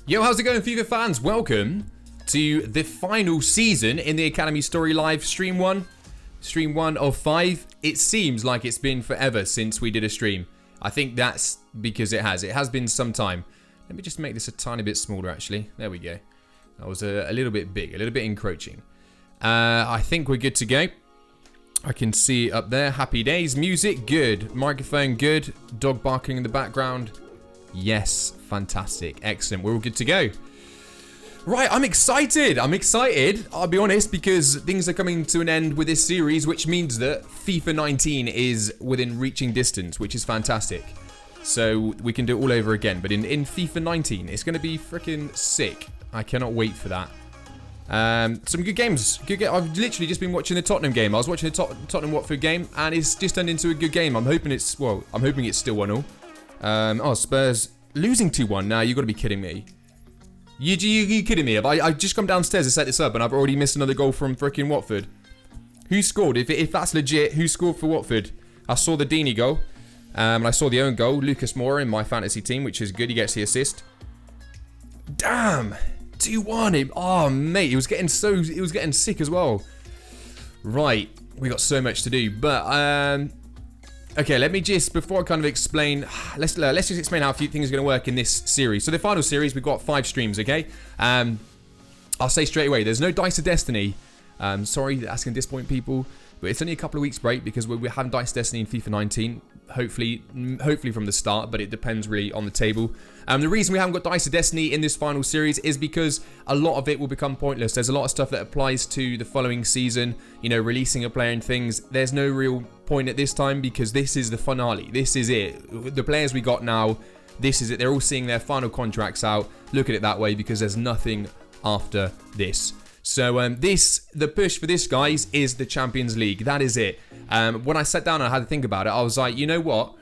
Yo, how's it going, FIFA fans? Welcome to the final season in the Academy Story Live Stream 1. Stream 1 of 5. It seems like it's been forever since we did a stream. I think that's because it has. It has been some time. Let me just make this a tiny bit smaller, actually. There we go. That was a little bit big, a little bit encroaching. I think we're good to go. I can see up there. Happy days. Music, good. Microphone, good. Dog barking in the background. Yes, fantastic. Excellent. We're all good to go. Right, I'm excited. I'll be honest, because things are coming to an end with this series, which means that FIFA 19 is within reaching distance, which is fantastic. So we can do it all over again. But in FIFA 19, it's going to be freaking sick. I cannot wait for that. Some good games. I've literally just been watching the Tottenham game. I was watching the Tottenham Watford game, and it's just turned into a good game. I'm hoping it's still 1-0. Oh, Spurs losing 2-1. Now you got to be kidding me. You kidding me? Have I just come downstairs to set this up, and I've already missed another goal from freaking Watford? Who scored? If that's legit, who scored for Watford? I saw the Deeney goal, and I saw the own goal. Lucas Moura in my fantasy team, which is good. He gets the assist. Damn. 2-1. Oh, mate, he was getting sick as well. Right, we got so much to do, but okay, let me just, before I kind of explain, let's just explain how a few things are going to work in this series. So the final series, we've got 5 streams, okay? I'll say straight away, there's no Dice of Destiny. Sorry, that's going to disappoint people, but it's only a couple of weeks break because we haven't Dice of Destiny in FIFA 19. Hopefully from the start, but it depends really on the table. The reason we haven't got Dice of Destiny in this final series is because a lot of it will become pointless. There's a lot of stuff that applies to the following season, you know, releasing a player and things. There's no real point at this time because this is the finale. This is it. The players we got now, this is it. They're all seeing their final contracts out. Look at it that way because there's nothing after this. So the push for this, guys, is the Champions League. That is it. When I sat down and I had to think about it, I was like, you know what?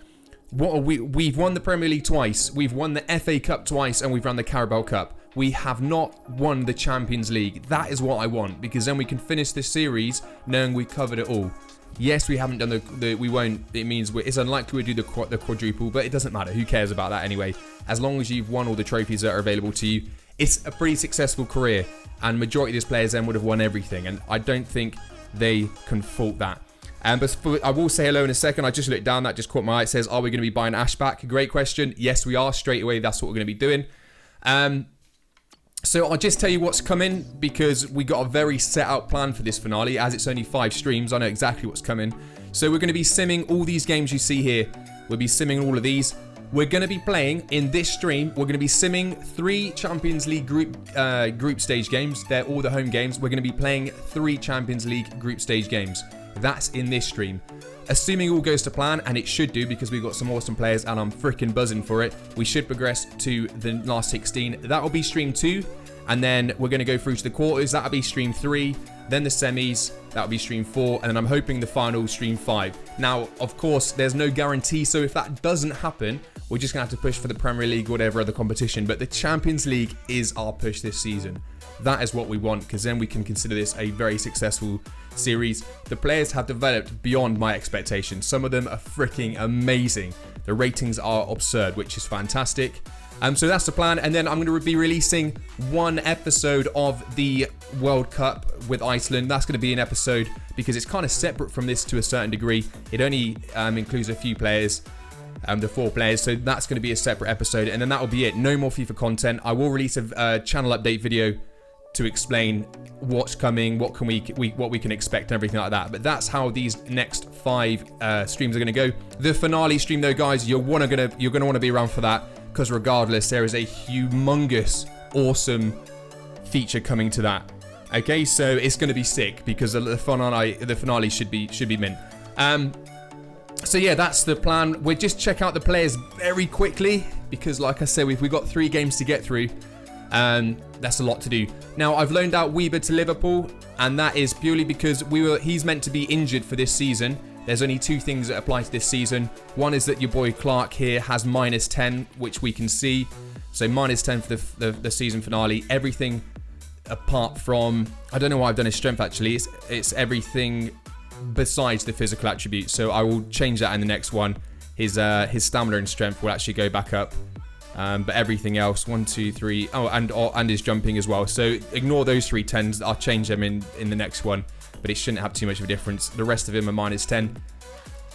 We've won the Premier League twice. We've won the FA Cup twice, and we've won the Carabao Cup. We have not won the Champions League. That is what I want, because then we can finish this series knowing we covered it all. Yes, we haven't done we won't. It means it's unlikely we do the quadruple, but it doesn't matter. Who cares about that anyway? As long as you've won all the trophies that are available to you, it's a pretty successful career. And majority of these players then would have won everything, and I don't think they can fault that. But I will say hello in a second. I just looked down, that just caught my eye. It says, are we going to be buying Ash back? Great question. Yes, we are. Straight away, that's what we're going to be doing. So I'll just tell you what's coming, because we got a very set out plan for this finale. As it's only 5 streams, I know exactly what's coming. So we're going to be simming all these games you see here. We'll be simming all of these. We're going to be playing, in this stream, we're going to be simming 3 Champions League group stage games. They're all the home games. We're going to be playing 3 Champions League group stage games. That's in this stream. Assuming all goes to plan, and it should do because we've got some awesome players and I'm freaking buzzing for it, we should progress to the last 16. That will be stream 2, and then we're going to go through to the quarters. That'll be stream 3, then the semis, that'll be stream 4, and then I'm hoping the final stream 5. Now, of course, there's no guarantee, so if that doesn't happen, we're just going to have to push for the Premier League or whatever other competition, but the Champions League is our push this season. That is what we want, because then we can consider this a very successful series. The players have developed beyond my expectations. Some of them are freaking amazing. The ratings are absurd, which is fantastic. So that's the plan, and then I'm going to be releasing 1 episode of the World Cup with Iceland. That's going to be an episode because it's kind of separate from this to a certain degree. It only includes a few players, the 4 players, so that's going to be a separate episode, and then that will be it. No more FIFA content. I will release a channel update video to explain what's coming, what we can expect, and everything like that. But that's how these next 5 streams are going to go. The finale stream, though, guys, you're gonna want to be around for that, because regardless, there is a humongous, awesome feature coming to that. Okay, so it's going to be sick because the finale should be mint. So yeah, that's the plan. We'll just check out the players very quickly because, like I said, we've got 3 games to get through. That's a lot to do. Now, I've loaned out Weber to Liverpool, and that is purely because he's meant to be injured for this season. There's only 2 things that apply to this season. One is that your boy Clark here has -10, which we can see. So -10 for the season finale. Everything apart from, I don't know why I've done his strength actually. It's everything besides the physical attributes. So I will change that in the next one. His stamina and strength will actually go back up. But everything else, 1, 2, 3, and his jumping as well. So ignore those 3 10s. I'll change them in the next one, but it shouldn't have too much of a difference. The rest of him are minus 10.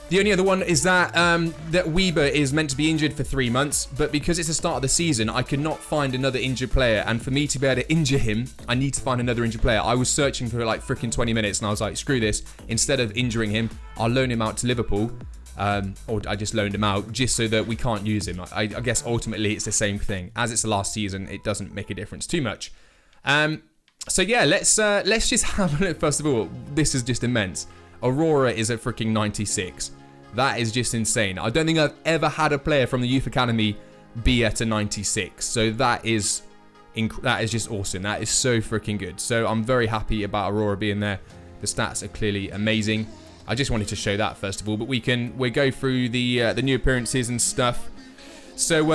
The only other one is that that Weber is meant to be injured for 3 months, but because it's the start of the season, I could not find another injured player, and for me to be able to injure him, I need to find another injured player. I was searching for like freaking 20 minutes, and I was like, screw this. Instead of injuring him, I'll loan him out to Liverpool, or I just loaned him out just so that we can't use him. I guess ultimately it's the same thing. As it's the last season, it doesn't make a difference too much. So yeah, let's just have a look. First of all, this is just immense. Aurora is a freaking 96. That is just insane. I don't think I've ever had a player from the youth academy be at a 96. So that is just awesome. That is so freaking good. So I'm very happy about Aurora being there. The stats are clearly amazing. I just wanted to show that first of all, but we'll go through the new appearances and stuff. So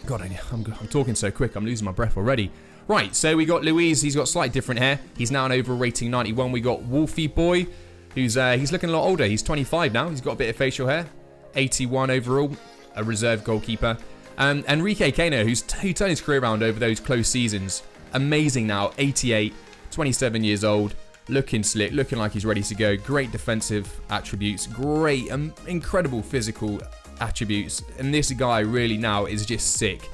God, I'm talking so quick. I'm losing my breath already. Right, so we got Louise. He's got slightly different hair. He's now an overall rating 91. We got Wolfie Boy, who's he's looking a lot older. He's 25 now. He's got a bit of facial hair. 81 overall, a reserve goalkeeper. Enrique Kano, who turned his career around over those close seasons. Amazing now, 88, 27 years old, looking slick, looking like he's ready to go. Great defensive attributes, great, incredible physical attributes. And this guy really now is just sick.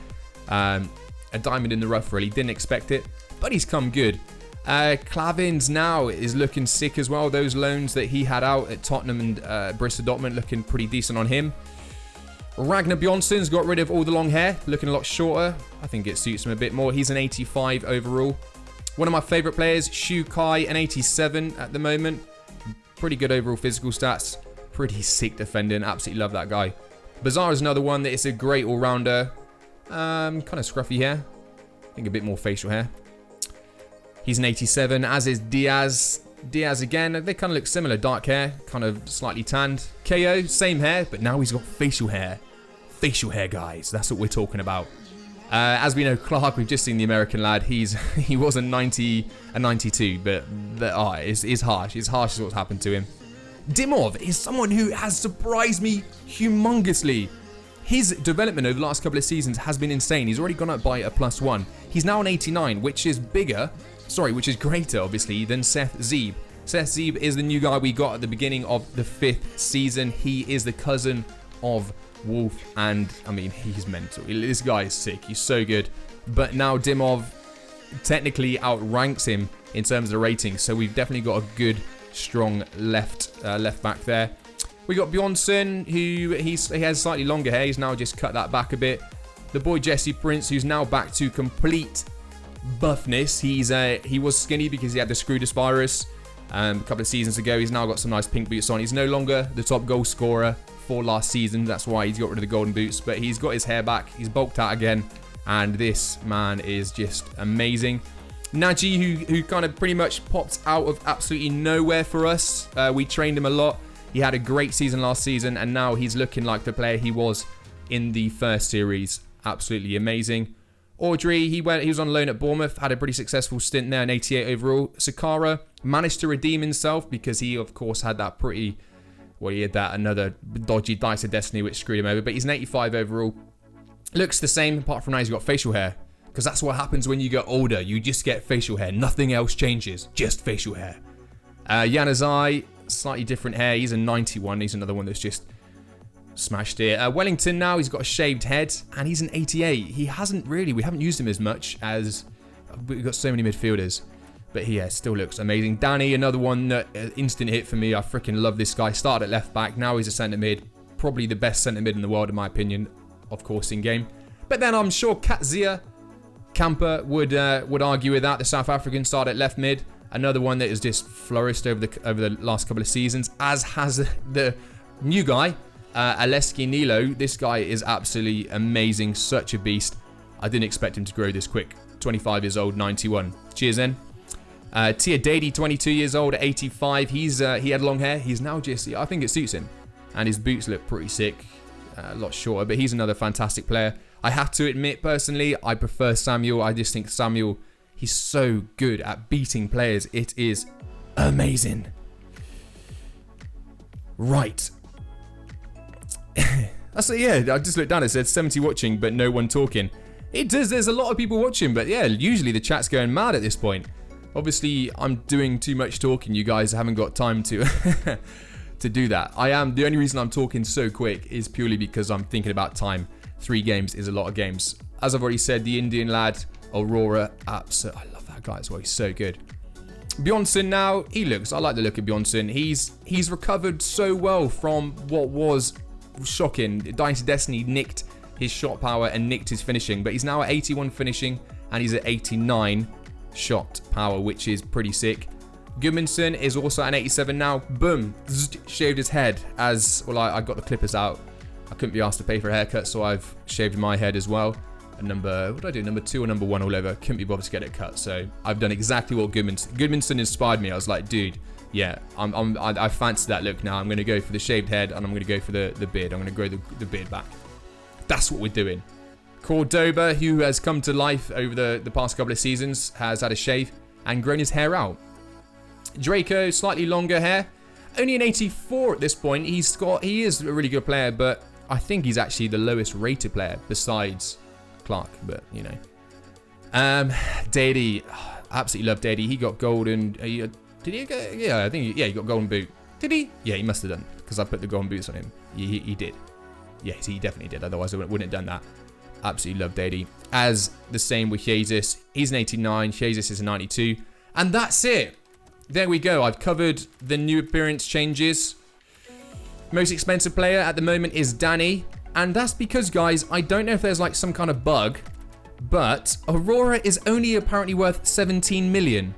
A diamond in the rough, really. Didn't expect it, but he's come good. Clavins now is looking sick as well. Those loans that he had out at Tottenham and Borussia Dortmund looking pretty decent on him. Ragnar Bjornsson's got rid of all the long hair, looking a lot shorter. I think it suits him a bit more. He's an 85 overall. One of my favourite players, Shu Kai, an 87 at the moment. Pretty good overall physical stats. Pretty sick defending. Absolutely love that guy. Bazaar is another one that is a great all-rounder. Kind of scruffy hair. I think a bit more facial hair. He's an 87, as is Diaz. Diaz again, they kind of look similar. Dark hair, kind of slightly tanned. KO, same hair, but now he's got facial hair. Facial hair, guys. That's what we're talking about. As we know, Clark, we've just seen the American lad. He was a 90, a 92, but it's harsh. It's harsh is what's happened to him. Dimov is someone who has surprised me humongously. His development over the last couple of seasons has been insane. He's already gone up by a +1. He's now an 89, which is greater, obviously, than Seth Zeeb. Seth Zeeb is the new guy we got at the beginning of the 5th season. He is the cousin of Wolf, and, I mean, he's mental. This guy is sick. He's so good. But now Dimov technically outranks him in terms of the rating, so we've definitely got a good, strong left back there. We got Bjornsson, who he has slightly longer hair. He's now just cut that back a bit. The boy Jesse Prince, who's now back to complete buffness. He was skinny because he had the Screwdus virus a couple of seasons ago. He's now got some nice pink boots on. He's no longer the top goal scorer for last season. That's why he's got rid of the golden boots. But he's got his hair back. He's bulked out again. And this man is just amazing. Naji, who kind of pretty much popped out of absolutely nowhere for us. We trained him a lot. He had a great season last season, and now he's looking like the player he was in the first series. Absolutely amazing. Audrey, he was on loan at Bournemouth, had a pretty successful stint there, an 88 overall. Sakara managed to redeem himself because he, of course, had that another dodgy Dice of Destiny which screwed him over, but he's an 85 overall. Looks the same, apart from now he's got facial hair, because that's what happens when you get older. You just get facial hair. Nothing else changes, just facial hair. Yanazai, slightly different hair. He's a 91. He's another one that's just smashed it. Wellington now, he's got a shaved head, and he's an 88. We haven't used him as much as we've got so many midfielders, but he still looks amazing. Danny, another one that instant hit for me. I freaking love this guy. Started at left back, now he's a centre mid, probably the best centre mid in the world in my opinion, of course, in game. But then I'm sure Katzia Kamper would argue with that. The South African started at left mid. Another one that has just flourished over the last couple of seasons, as has the new guy, Aleski Nilo. This guy is absolutely amazing, such a beast. I didn't expect him to grow this quick. 25 years old, 91. Cheers, then. Tia Dady, 22 years old, 85. He had long hair. He's now just, I think it suits him. And his boots look pretty sick. A lot shorter, but he's another fantastic player. I have to admit, personally, I prefer Samuel. I just think Samuel, he's so good at beating players. It is amazing. Right. Yeah, I just looked down, it said 70 watching, but no one talking. It does, there's a lot of people watching, but yeah, usually the chat's going mad at this point. Obviously, I'm doing too much talking. You guys haven't got time to to do that. The only reason I'm talking so quick is purely because I'm thinking about time. 3 games is a lot of games. As I've already said, the Indian lad, Aurora, I love that guy as well. He's so good. Bjornsson now, I like the look of Bjornsson. He's recovered so well from what was shocking. Dynasty Destiny nicked his shot power and nicked his finishing, but he's now at 81 finishing and he's at 89 shot power, which is pretty sick. Gudmundsson is also at 87 now. Boom, shaved his head I got the clippers out. I couldn't be asked to pay for a haircut, so I've shaved my head as well. And what did I do? Number 2 or number 1 all over. Couldn't be bothered to get it cut, so I've done exactly what Gudmundsson inspired me. I was like, dude, yeah, I fancy that look now. I'm going to go for the shaved head and I'm going to go for the beard. I'm going to grow the beard back. That's what we're doing. Cordoba, who has come to life over the past couple of seasons, has had a shave and grown his hair out. Draco, slightly longer hair. Only an 84 at this point. He is a really good player, but I think he's actually the lowest rated player besides Clark, but you know. Dady, absolutely love Dady. He got golden. Did he go? Yeah, I think he got golden boot. Did he? Yeah, he must have done, because I put the golden boots on him. He did. Yes, he definitely did. Otherwise, I wouldn't have done that. Absolutely love Dady. As the same with Jesus. He's an 89. Jesus is a 92. And that's it. There we go. I've covered the new appearance changes. Most expensive player at the moment is Danny. And that's because, guys, I don't know if there's like some kind of bug, but Aurora is only apparently worth 17 million.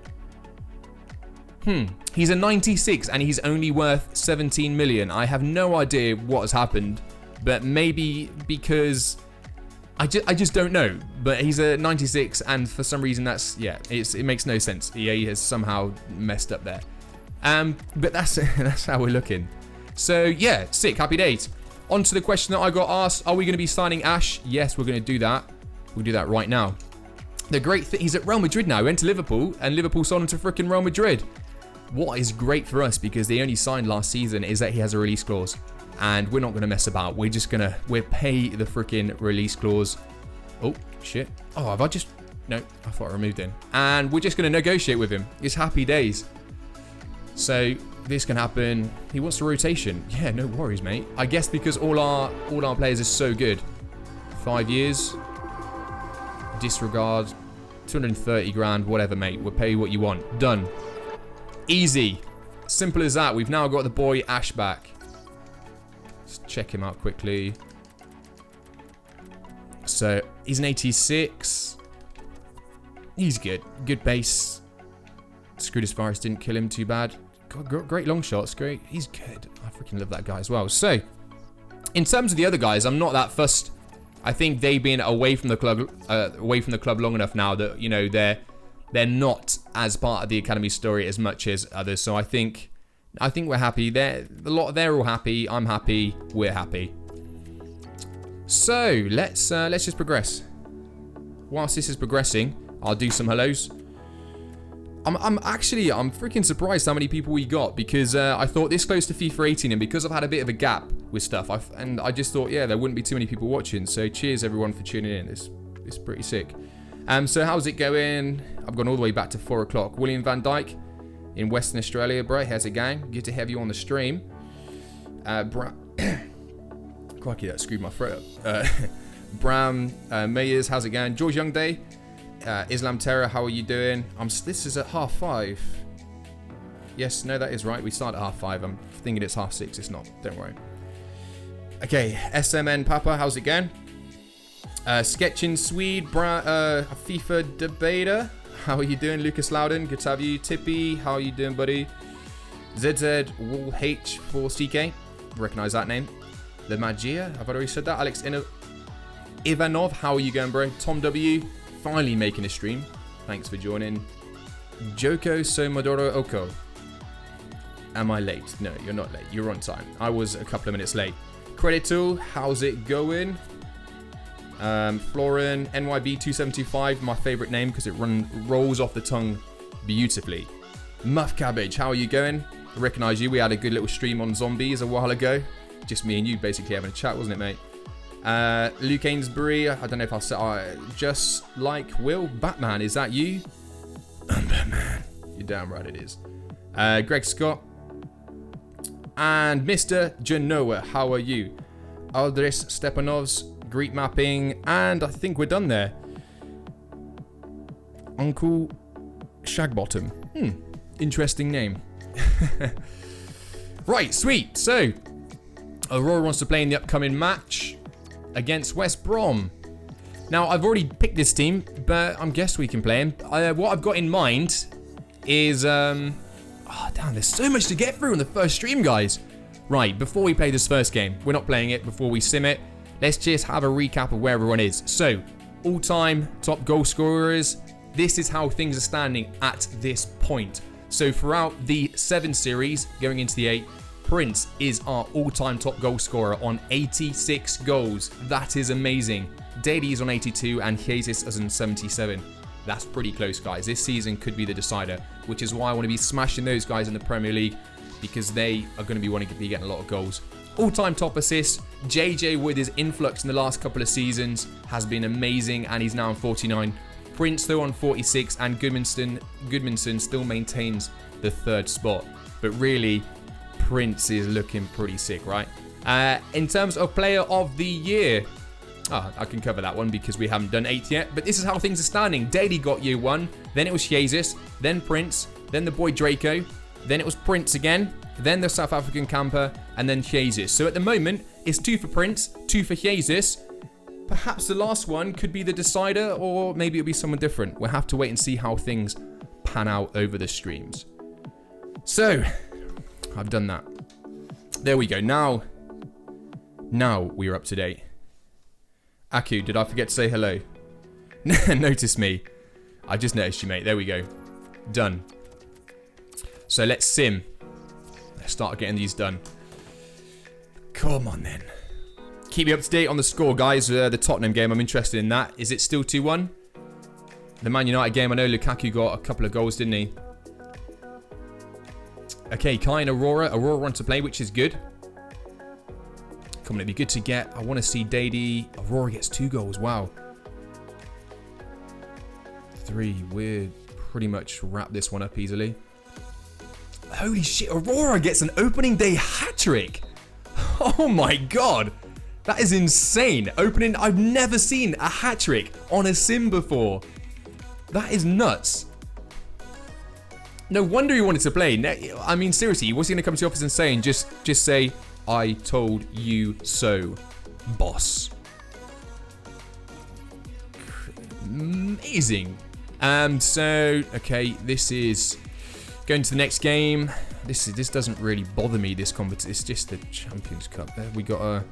He's a 96 and he's only worth 17 million. I have no idea what has happened, but maybe because I just don't know. But he's a 96 and for some reason it makes no sense. EA has somehow messed up there. But that's how we're looking. So yeah, sick, happy days. On to the question that I got asked, are we going to be signing Ash? Yes, we're going to do that. We'll do that right now. The great thing, he's at Real Madrid now. He went to Liverpool, and Liverpool sold him to freaking Real Madrid. What is great for us, because they only signed last season, is that he has a release clause. And we're not going to mess about. We'll pay the freaking release clause. Oh, shit. Oh, have I just... No, I thought I removed him. And we're just going to negotiate with him. It's happy days. So... this can happen. He wants a rotation. Yeah, no worries, mate. I guess because all our players are so good. 5 years. Disregard. 230 grand, whatever, mate. We'll pay you what you want. Done. Easy. Simple as that. We've now got the boy Ash back. Let's check him out quickly. So, he's an 86. He's good. Good base. Screwed as virus didn't kill him too bad. Great long shots, great. He's good. I freaking love that guy as well. So, in terms of the other guys, I'm not that fussed. I think they've been away from the club long enough now that, you know, they're not as part of the academy story as much as others. So I think we're happy. They're all happy. I'm happy. We're happy. So let's just progress. Whilst this is progressing, I'll do some hellos. I'm freaking surprised how many people we got, because I thought this close to FIFA 18, and because I've had a bit of a gap with stuff, I just thought, yeah, there wouldn't be too many people watching. So cheers everyone for tuning in. It's pretty sick. So how's it going? I've gone all the way back to 4 o'clock. William Van Dyke in Western Australia, bro. How's it going? Good to have you on the stream. Crikey, that screwed my throat up. Bram Mayers, how's it going? George Youngday. Islam Terror, how are you doing? This is at 5:30. Yes, no, that is right. We start at 5:30. I'm thinking it's 6:30. It's not. Don't worry. Okay, SMN Papa, how's it going? Sketching Swede, FIFA Debater, how are you doing? Lucas Loudon, good to have you. Tippy, how are you doing, buddy? ZZ Wall H4CK, recognize that name. The Magia, have I already said that? Alex Ivanov, how are you going, bro? Tom W, finally making a stream. Thanks for joining. Joko Somodoro Oko. Am I late? No, you're not late. You're on time. I was a couple of minutes late. Credit Tool, how's it going? Florin, NYB2725, my favorite name because it rolls off the tongue beautifully. Muff Cabbage, how are you going? I recognize you. We had a good little stream on zombies a while ago. Just me and you basically having a chat, wasn't it, mate? Luke Ainsbury, I don't know if I'll say, just like Will. Batman, is that you? I'm Batman. You're damn right it is. Greg Scott. And Mr. Genoa, how are you? Aldris Stepanovs, Greek mapping, and I think we're done there. Uncle Shagbottom. Interesting name. Right, sweet. So, Aurora wants to play in the upcoming match against West Brom. Now, I've already picked this team, but I guess we can play him. What I've got in mind is... Oh, damn, there's so much to get through in the first stream, guys. Right, before we play this first game, we're not playing it before we sim it. Let's just have a recap of where everyone is. So, all-time top goal scorers. This is how things are standing at this point. So, throughout the 7 series, going into the 8, Prince is our all-time top goal scorer on 86 goals. That is amazing. Daly is on 82 and Jesus is on 77. That's pretty close, guys. This season could be the decider, which is why I want to be smashing those guys in the Premier League, because they are going to be wanting to be getting a lot of goals. All-time top assists. JJ, with his influx in the last couple of seasons, has been amazing, and he's now on 49. Prince, though, on 46, and Goodmanson still maintains the 3rd spot. But really, Prince is looking pretty sick, right? In terms of player of the year... I can cover that one because we haven't done 8 yet. But this is how things are standing. Daly got year 1. Then it was Jesus. Then Prince. Then the boy Draco. Then it was Prince again. Then the South African camper. And then Jesus. So at the moment, it's 2 for Prince, 2 for Jesus. Perhaps the last one could be the decider, or maybe it'll be someone different. We'll have to wait and see how things pan out over the streams. So, I've done that. There we go. Now we're up to date. Aku, did I forget to say hello? Notice me. I just noticed you, mate. There we go. Done. So let's sim. Let's start getting these done. Come on, then. Keep me up to date on the score, guys. The Tottenham game, I'm interested in that. Is it still 2-1? The Man United game, I know Lukaku got a couple of goals, didn't he? Okay, Kai and Aurora. Aurora want to play, which is good. Come on, it'd be good to get. I want to see Dady. Aurora gets 2 goals. Wow. 3. We're pretty much wrap this one up easily. Holy shit. Aurora gets an opening day hat-trick. Oh my god. That is insane. Opening. I've never seen a hat-trick on a sim before. That is nuts. No wonder he wanted to play. I mean, seriously, what's he going to come to the office and say? And just say... I told you so, boss. Amazing. So, okay, this is going to the next game. This doesn't really bother me, this competition. It's just the Champions Cup. There we got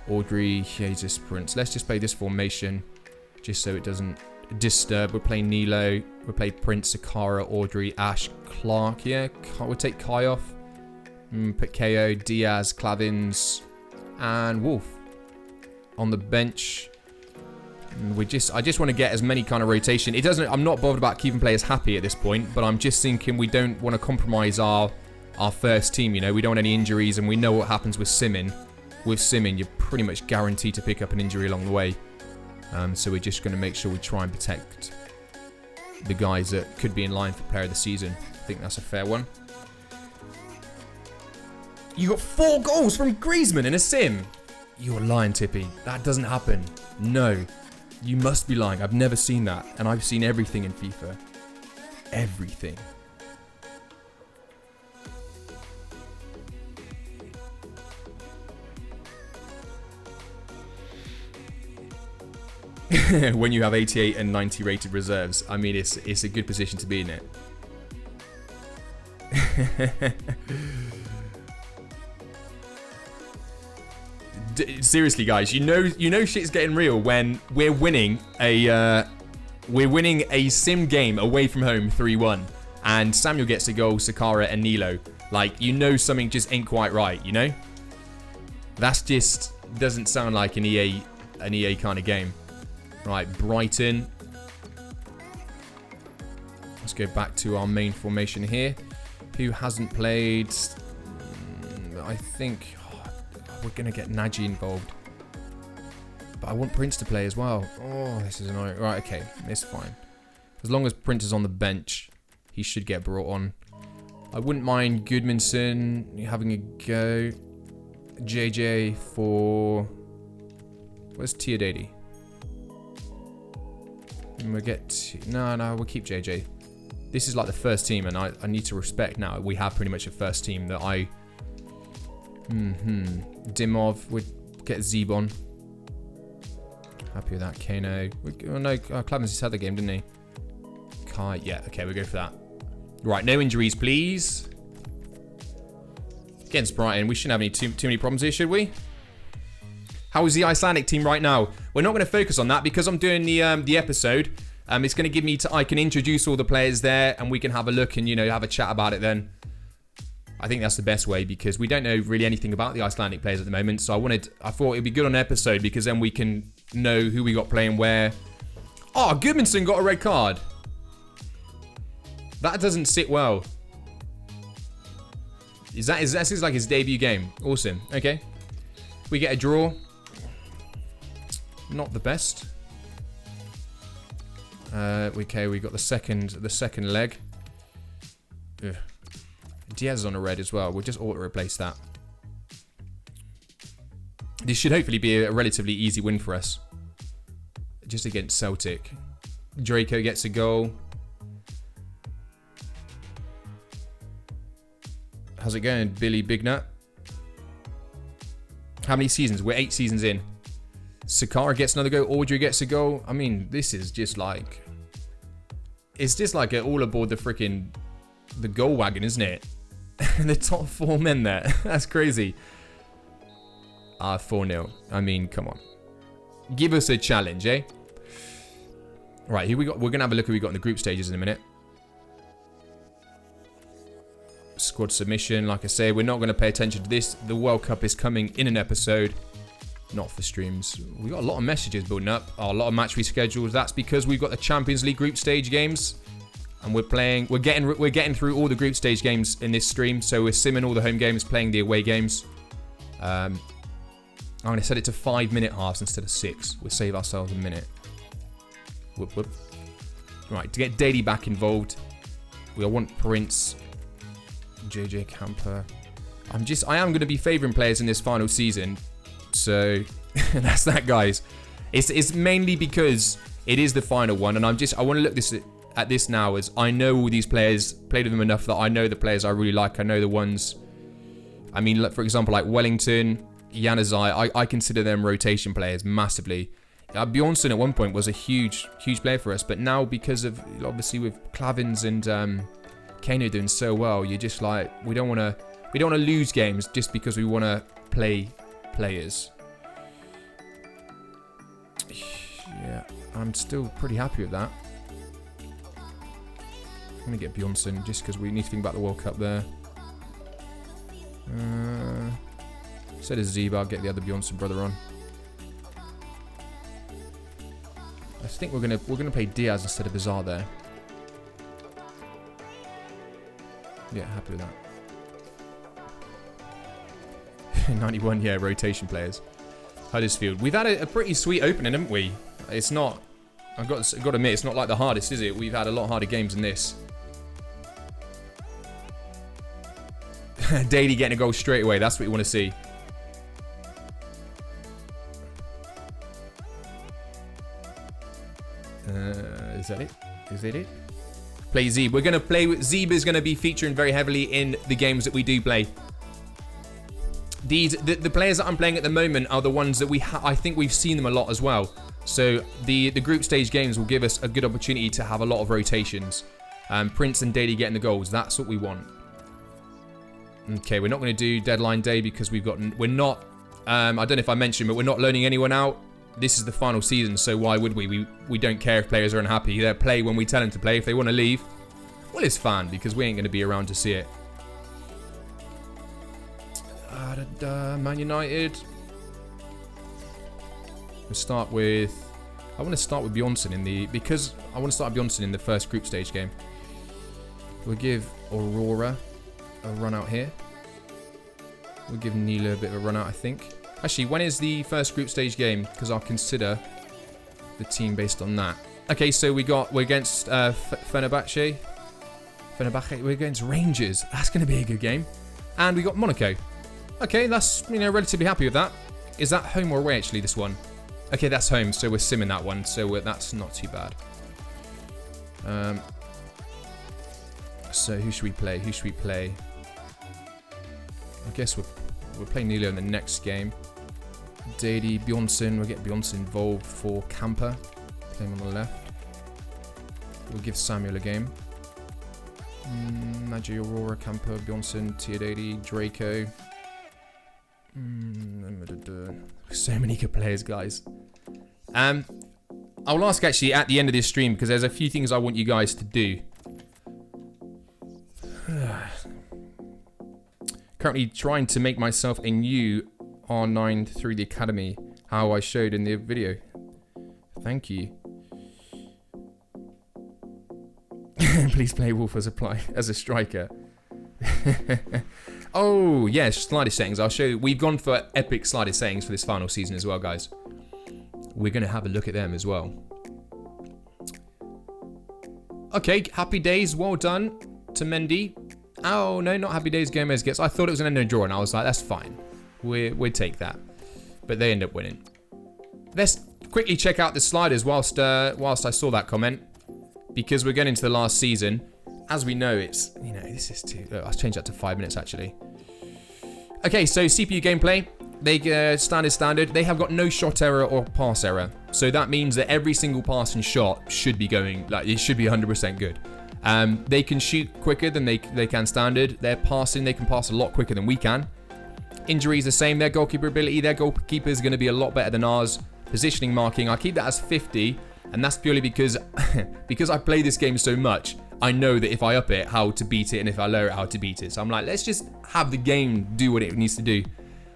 Audrey, Jesus, Prince. Let's just play this formation, just so it doesn't disturb. We'll play Nilo. We'll play Prince, Sakara, Audrey, Ash, Clark. Yeah, we'll take Kai off. Put KO, Diaz, Clavins, and Wolf on the bench. I just want to get as many kind of rotation. I'm not bothered about keeping players happy at this point, but I'm just thinking we don't want to compromise our first team. You know, we don't want any injuries, and we know what happens with simming. With simming, you're pretty much guaranteed to pick up an injury along the way. So we're just going to make sure we try and protect the guys that could be in line for player of the season. I think that's a fair one. You got 4 goals from Griezmann in a sim. You're lying, Tippy. That doesn't happen. No. You must be lying. I've never seen that. And I've seen everything in FIFA. Everything. When you have 88 and 90 rated reserves, I mean, it's a good position to be in it. Seriously, guys, you know shit's getting real when we're winning a sim game away from home 3-1, and Samuel gets a goal, Sakara and Nilo. Like, you know something just ain't quite right, you know? That's just doesn't sound like an EA kind of game. Right, Brighton. Let's go back to our main formation here. Who hasn't played? I think we're going to get Nagy involved. But I want Prince to play as well. Oh, this is annoying. Right, okay. It's fine. As long as Prince is on the bench, he should get brought on. I wouldn't mind Goodmanson having a go. JJ for... Where's Teodadi? We'll get... No, we'll keep JJ. This is like the first team, and I need to respect now. We have pretty much a first team that I... Dimov would get Zebon. Happy with that. Kano. Oh no, Clavins just had the game, didn't he? Kai. Yeah, okay, we'll go for that. Right, no injuries, please. Against Brighton, we shouldn't have any too many problems here, should we? How is the Icelandic team right now? We're not going to focus on that because I'm doing the episode. It's going to give me... I can introduce all the players there, and we can have a look and, you know, have a chat about it then. I think that's the best way because we don't know really anything about the Icelandic players at the moment. So I thought it'd be good on an episode because then we can know who we got playing where. Oh, Goodmanson got a red card. That doesn't sit well. This is like his debut game. Awesome. Okay. We get a draw. Not the best. Okay, we got the second leg. Ugh. Diaz is on a red as well. We'll just auto-replace that. This should hopefully be a relatively easy win for us. Just against Celtic. Draco gets a goal. How's it going, Billy Bignut? How many seasons? We're 8 seasons in. Sakara gets another goal. Audrey gets a goal. I mean, this is just like... It's just like all aboard the goal wagon, isn't it? The top 4 men there. That's crazy. 4-0. I mean, come on. Give us a challenge, eh? Right, here we got. We're going to have a look at who we got in the group stages in a minute. Squad submission. Like I say, we're not going to pay attention to this. The World Cup is coming in an episode. Not for streams. We got a lot of messages building up. A lot of match reschedules. That's because we've got the Champions League group stage games. And we're getting through all the group stage games in this stream. So we're simming all the home games, playing the away games. I'm going to set it to 5-minute halves instead of 6. We'll save ourselves a minute. Whoop, whoop. Right, to get Daly back involved, I want Prince, JJ Camper. I am going to be favouring players in this final season. So that's that, guys. It's mainly because it is the final one, and I want to look at this now as I know all these players, played with them enough that I know the players I really like. I know the ones. I mean, for example, like Wellington, Januzaj, I consider them rotation players massively. Bjornsson at one point was a huge player for us, but now because of obviously with Clavins and Kano doing so well, you're just like we don't want to lose games just because we want to play players. Yeah, I'm still pretty happy with that. I'm gonna get Bjornsson just because we need to think about the World Cup there. Instead of Zeba, I'll get the other Bjornsson brother on. I think we're gonna play Diaz instead of Azar there. Yeah, happy with that. 91, yeah, rotation players. Huddersfield. We've had a pretty sweet opening, haven't we? It's not. I've got to admit, it's not like the hardest, is it? We've had a lot harder games than this. Daly getting a goal straight away. That's what you want to see. Is that it? Is that it? Play Zeb. We're going to play with Zeb is going to be featuring very heavily in the games that we do play. The players that I'm playing at the moment are the ones that I think we've seen them a lot as well. So the group stage games will give us a good opportunity to have a lot of rotations. Prince and Daly getting the goals. That's what we want. Okay, we're not going to do deadline day because we're not. I don't know if I mentioned, but we're not loaning anyone out. This is the final season, so why would we? We don't care if players are unhappy. They play when we tell them to play. If they want to leave, well, it's fine because we ain't going to be around to see it. Man United. We'll start with. I want to start with Bjornsson because I want to start Bjornsson in the first group stage game. We'll give Aurora a run out here. We'll give Neela a bit of a run out, I think. Actually, when is the first group stage game? Because I'll consider the team based on that. Okay, so we're against Fenerbahce. We're against Rangers. That's going to be a good game. And we got Monaco. Okay, that's, relatively happy with that. Is that home or away, actually, this one? Okay, that's home, so we're simming that one, so that's not too bad. So who should we play? I guess we're playing Nilo in the next game. Dady, Bjornsson, we'll get Bjornsson involved for Camper. Play him on the left. We'll give Samuel a game. Nagy, Aurora, Camper, Bjornsson, Teodady, Draco. So many good players, guys. I'll ask actually at the end of this stream because there's a few things I want you guys to do. Currently trying to make myself a new R9 through the academy, how I showed in the video. Thank you. Please play Wolf as a striker. Oh, yeah, slider settings. I'll show you. We've gone for epic slider settings for this final season as well, guys. We're going to have a look at them as well. Okay, happy days. Well done to Mendy. Oh, no, not happy days. Gomez gets. I thought it was an end draw, and I was like, that's fine. We'd take that. But they end up winning. Let's quickly check out the sliders whilst I saw that comment. Because we're getting into the last season. As we know, it's, this is too... I'll change that to 5 minutes, actually. Okay, so CPU gameplay. They standard. They have got no shot error or pass error. So that means that every single pass and shot should be going... it should be 100% good. They can shoot quicker than they can standard. They're passing. They can pass a lot quicker than we can. Injuries the same. Their goalkeeper ability. Their goalkeeper is going to be a lot better than ours. Positioning marking. I keep that as 50. And that's purely because I play this game so much, I know that if I up it, how to beat it, and if I lower it, how to beat it. So I'm like, let's just have the game do what it needs to do.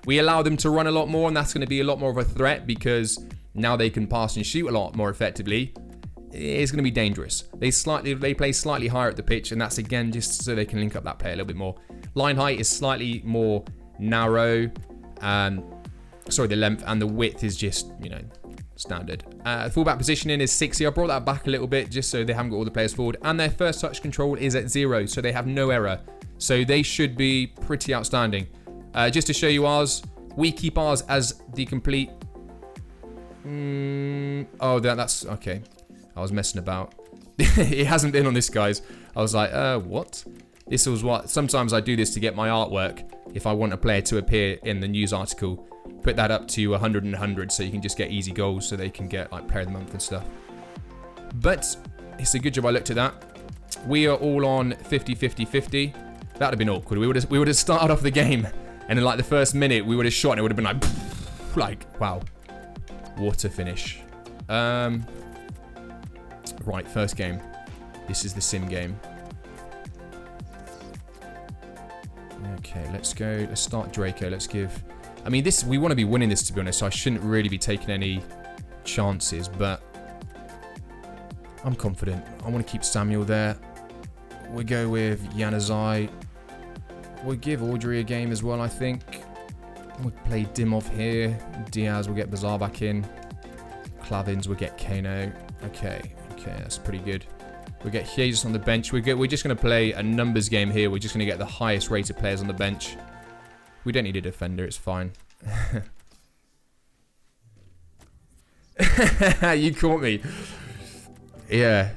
We allow them to run a lot more, and that's going to be a lot more of a threat because now they can pass and shoot a lot more effectively. It's going to be dangerous. They play slightly higher at the pitch, and that's again just so they can link up that play a little bit more. Line height is slightly more narrow. Sorry, the length and the width is just, standard. Fullback positioning is 60. I brought that back a little bit just so they haven't got all the players forward. And their first touch control is at 0, so they have no error. So they should be pretty outstanding. Just to show you ours, we keep ours as the complete... Oh, that's... Okay. I was messing about. It hasn't been on this, guys. I was like, what? This was what... Sometimes I do this to get my artwork if I want a player to appear in the news article. Put that up to 100 and 100 so you can just get easy goals so they can get like player of the month and stuff. But it's a good job I looked at that. We are all on 50-50-50. That would have been awkward. We would have started off the game and in like the first minute we would have shot and it would have been like wow. What a finish. Right, first game. This is the sim game. Okay, let's go. Let's start Draco. Let's give... I mean, we want to be winning this, to be honest, so I shouldn't really be taking any chances, but I'm confident. I want to keep Samuel there. We go with Januzaj. We'll give Audrey a game as well, I think. We'll play Dimov here. Diaz will get Bazar back in. Clavins will get Kano. Okay, that's pretty good. We'll get Jesus on the bench. We're just going to play a numbers game here. We're just going to get the highest rated players on the bench. We don't need a defender, it's fine. You caught me. Yeah.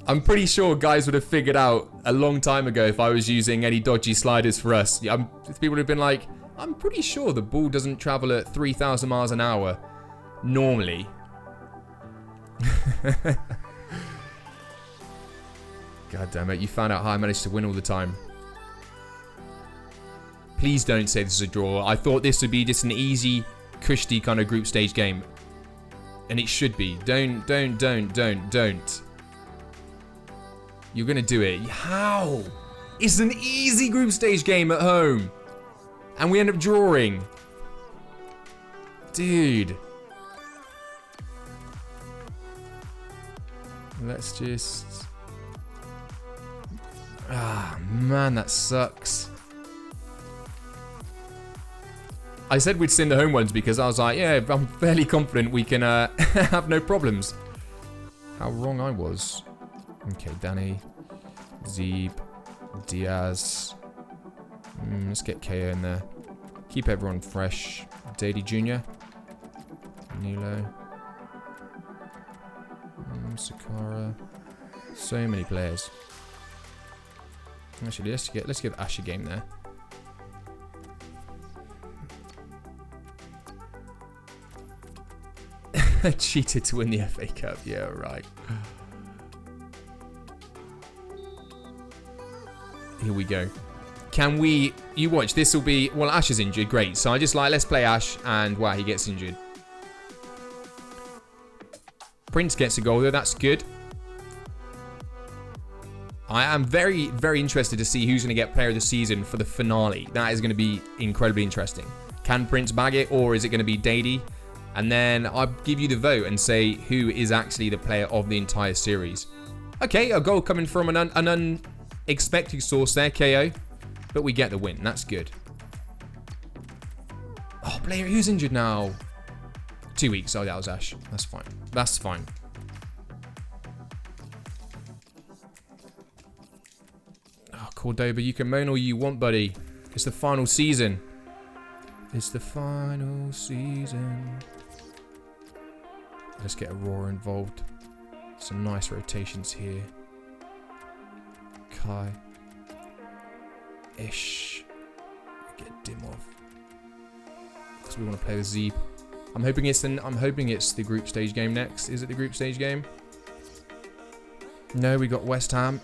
I'm pretty sure guys would have figured out a long time ago if I was using any dodgy sliders for us. People would have been like, I'm pretty sure the ball doesn't travel at 3,000 miles an hour. Normally. God damn it, you found out how I managed to win all the time. Please don't say this is a draw. I thought this would be just an easy, cushy kind of group stage game. And it should be. Don't. You're going to do it. How? It's an easy group stage game at home. And we end up drawing. Dude. Let's just... Ah, man, that sucks. I said we'd send the home ones because I was like, yeah, I'm fairly confident we can have no problems. How wrong I was. Okay, Danny, Zeeb, Diaz. Let's get KO in there. Keep everyone fresh. Dady Jr. Nilo. Sakara. So many players. Actually, let's give Ash a game there. Cheated to win the FA Cup. Yeah, right. Here we go. Can we... You watch. This will be... Well, Ash is injured. Great. So I just like, let's play Ash. And wow, he gets injured. Prince gets a goal though. That's good. I am very, very interested to see who's going to get player of the season for the finale. That is going to be incredibly interesting. Can Prince bag it, or is it going to be Dady? And then I'll give you the vote and say who is actually the player of the entire series. Okay, a goal coming from an unexpected source there, KO. But we get the win. That's good. Oh, player, who's injured now? 2 weeks. Oh, that was Ash. That's fine. That's fine. Oh, Cordoba, you can moan all you want, buddy. It's the final season. It's the final season. Let's get Aurora involved. Some nice rotations here. Kai. Ish. Get Dimov. Because we want to play with Zeeb. I'm hoping it's the group stage game next. Is it the group stage game? No, we got West Ham.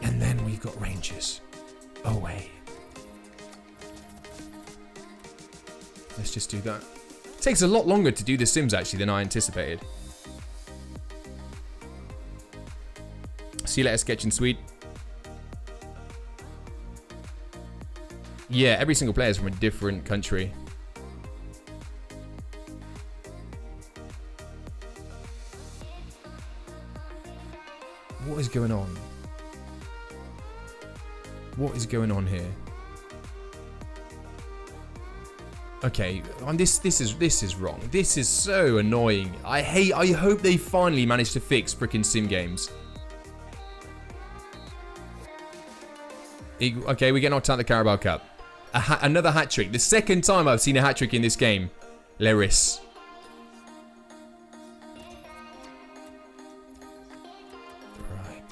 And then we've got Rangers. Away. Let's just do that. It takes a lot longer to do the Sims actually than I anticipated. See you later, Sketch and Sweet. Yeah, every single player is from a different country. What is going on? What is going on here? Okay, this is wrong. This is so annoying. I hope they finally manage to fix frickin' sim games. Okay, we get knocked out of the Carabao Cup. Another hat trick. The second time I've seen a hat trick in this game. Leris. Right.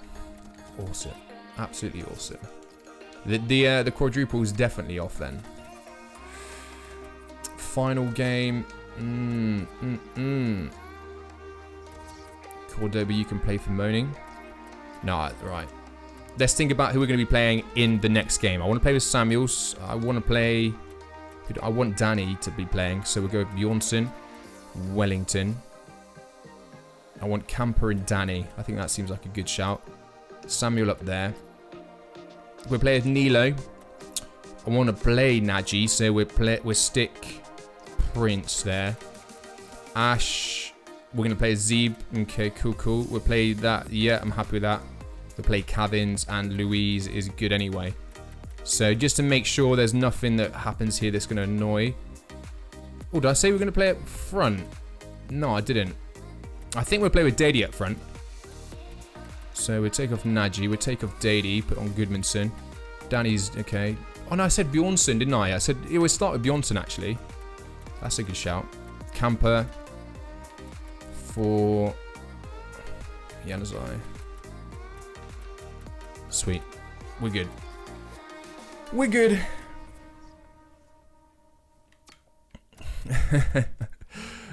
Awesome. Absolutely awesome. The quadruple is definitely off then. Final game. Cordoba, you can play for moaning. No, right. Let's think about who we're going to be playing in the next game. I want to play with Samuels. I want Danny to be playing. So we'll go with Bjornsson, Wellington. I want Camper and Danny. I think that seems like a good shout. Samuel up there. We'll play with Nilo. I want to play Naji, so we'll stick Prince there. Ash. We're going to play Zeeb. Okay, cool. We'll play that. Yeah, I'm happy with that. We'll play Cavins, and Louise is good anyway. So just to make sure there's nothing that happens here that's going to annoy. Oh, did I say we're going to play up front? No, I didn't. I think we'll play with Dady up front. So we'll take off Naji. We'll take off Dady. Put on Goodmanson. Danny's okay. Oh, no, I said Bjornsson, didn't I? I said it would start with Bjornsson, actually. That's a good shout. Camper. For Januzaj. Sweet. We're good. We're good.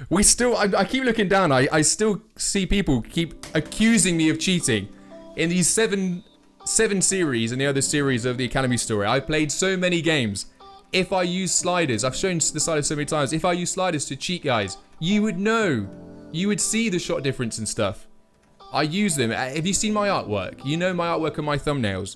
We still... I keep looking down. I still see people keep accusing me of cheating. In these seven series and the other series of the Academy story, I played so many games. If I use sliders... I've shown the sliders so many times. If I use sliders to cheat, guys, you would know. You would see the shot difference and stuff. I use them. Have you seen my artwork? You know my artwork and my thumbnails.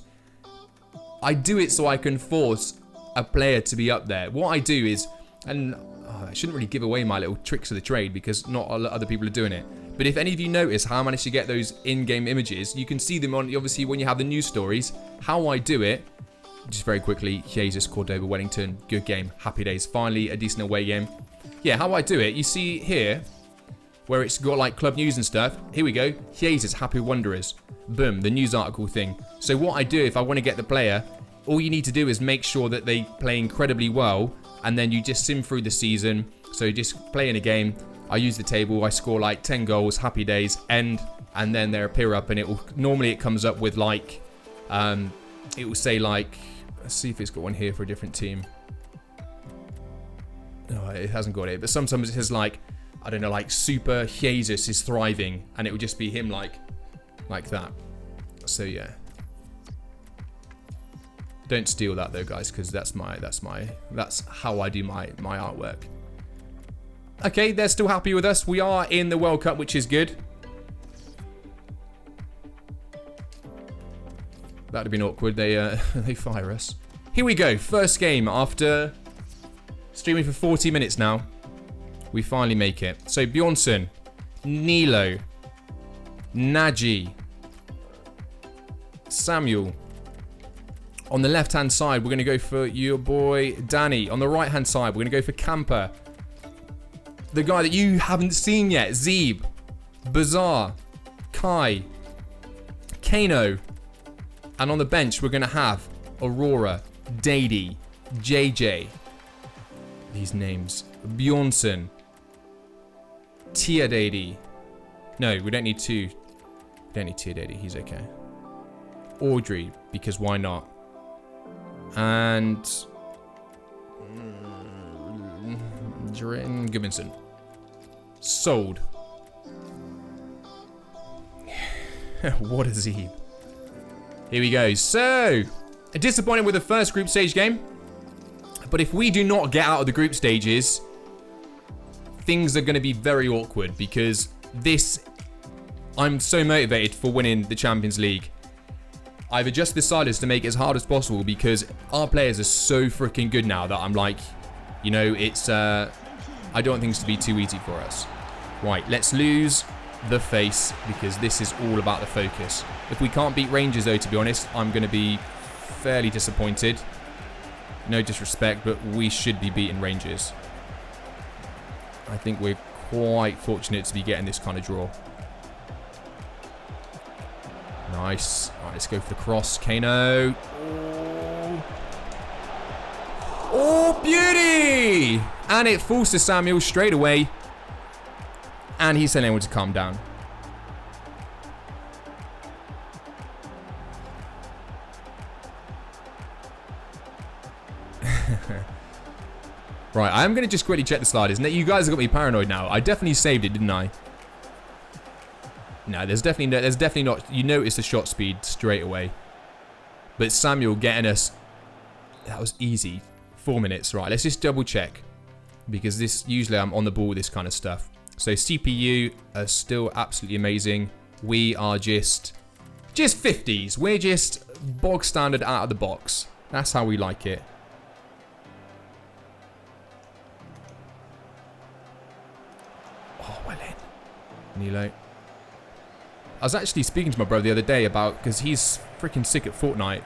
I do it so I can force a player to be up there. What I do is, and I shouldn't really give away my little tricks of the trade because not a lot of other people are doing it. But if any of you notice how I managed to get those in-game images, you can see them on, obviously, when you have the news stories. How I do it just very quickly, Jesus, Cordoba, Wellington, good game, happy days. Finally, a decent away game. Yeah, how I do it, you see here, where it's got like club news and stuff. Here we go, Jesus, Happy Wanderers. Boom, the news article thing. So what I do if I want to get the player, all you need to do is make sure that they play incredibly well, and then you just sim through the season. So just play in a game, I use the table, I score like 10 goals, happy days, end, and then they appear up, and normally it comes up with like, it will say like, let's see if it's got one here for a different team. No, it hasn't got it, but sometimes it says like, I don't know, like Super Jesus is thriving, and it will just be him like that. So yeah. Don't steal that though, guys, because that's how I do my artwork. Okay, they're still happy with us. We are in the World Cup, which is good. That'd have been awkward. They they fire us. Here we go. First game after streaming for 40 minutes now. We finally make it. So Bjornsson, Nilo, Nagy, Samuel. On the left-hand side, we're going to go for your boy Danny. On the right-hand side, we're going to go for Camper. The guy that you haven't seen yet, Zeeb, Bazaar, Kai, Kano. And on the bench, we're going to have Aurora, Dady, JJ. These names. Bjornsson. Tia Dady. No, we don't need two. We don't need Tia Dady. He's okay. Audrey, because why not? And Jaren Gudmundsson. Sold. What a Zeeb. Here we go. So, disappointed with the first group stage game. But if we do not get out of the group stages, things are going to be very awkward, because I'm so motivated for winning the Champions League. I've adjusted the silence to make it as hard as possible, because our players are so freaking good now that I'm like, you know, it's, I don't want things to be too easy for us. Right, let's lose the face, because this is all about the focus. If we can't beat Rangers, though, to be honest, I'm going to be fairly disappointed. No disrespect, but we should be beating Rangers. I think we're quite fortunate to be getting this kind of draw. Nice. All right, let's go for the cross. Kano. Oh, beauty! And it falls to Samuel straight away. And he's telling everyone to calm down. Right, I'm going to just quickly check the sliders. You guys have got me paranoid now. I definitely saved it, didn't I? No, there's definitely not. You notice the shot speed straight away. But Samuel getting us. That was easy. 4 minutes. Right, let's just double check. Because usually I'm on the ball with this kind of stuff. So CPU are still absolutely amazing. We are just 50s. We're just bog standard out of the box. That's how we like it. Oh, well in. Nilo. I was actually speaking to my brother the other day about, because he's freaking sick at Fortnite.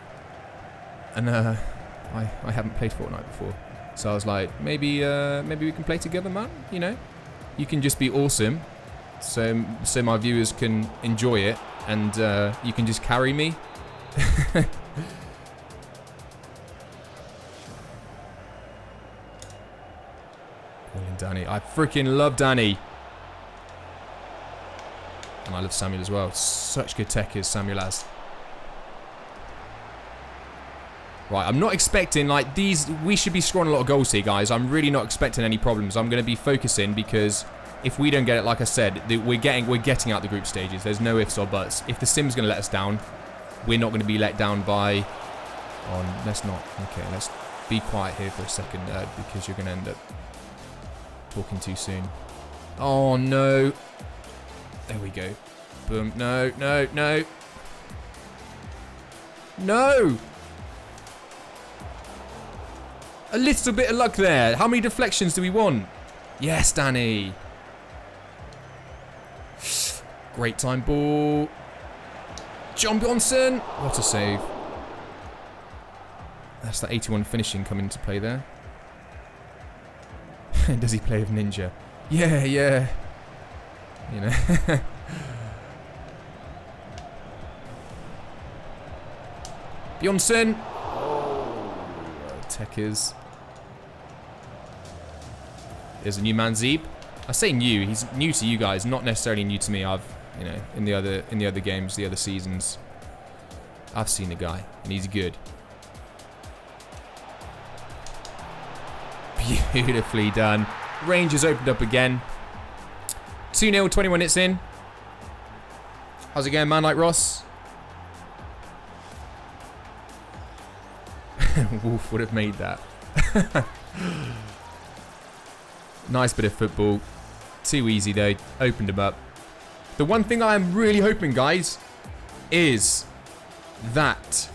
And I haven't played Fortnite before. So I was like, maybe we can play together, man. You know, you can just be awesome, so my viewers can enjoy it, and you can just carry me. Danny, I freaking love Danny. And I love Samuel as well. Such good tech as Samuel has. Right, I'm not expecting, like, we should be scoring a lot of goals here, guys. I'm really not expecting any problems. I'm going to be focusing, because if we don't get it, like I said, we're getting out the group stages. There's no ifs or buts. If the sim's going to let us down, we're not going to be let down by... Oh, let's not. Okay, let's be quiet here for a second, because you're going to end up talking too soon. Oh, no. There we go. Boom. No, no, no. No! A little bit of luck there. How many deflections do we want? Yes, Danny. Great time ball. John Bjornsson. What a save. That's the 81 finishing coming into play there. Does he play with Ninja? Yeah, yeah. You know. Bjornsson. Oh, Tekers. There's a new man, Zeeb. I say new. He's new to you guys, not necessarily new to me. I've, you know, in the other games, the other seasons, I've seen the guy, and he's good. Beautifully done. Rangers opened up again. 2-0, 21 minutes in. How's it going, man like Ross? Wolf would have made that. Nice bit of football. Too easy, though. Opened him up. The one thing I am really hoping, guys, is that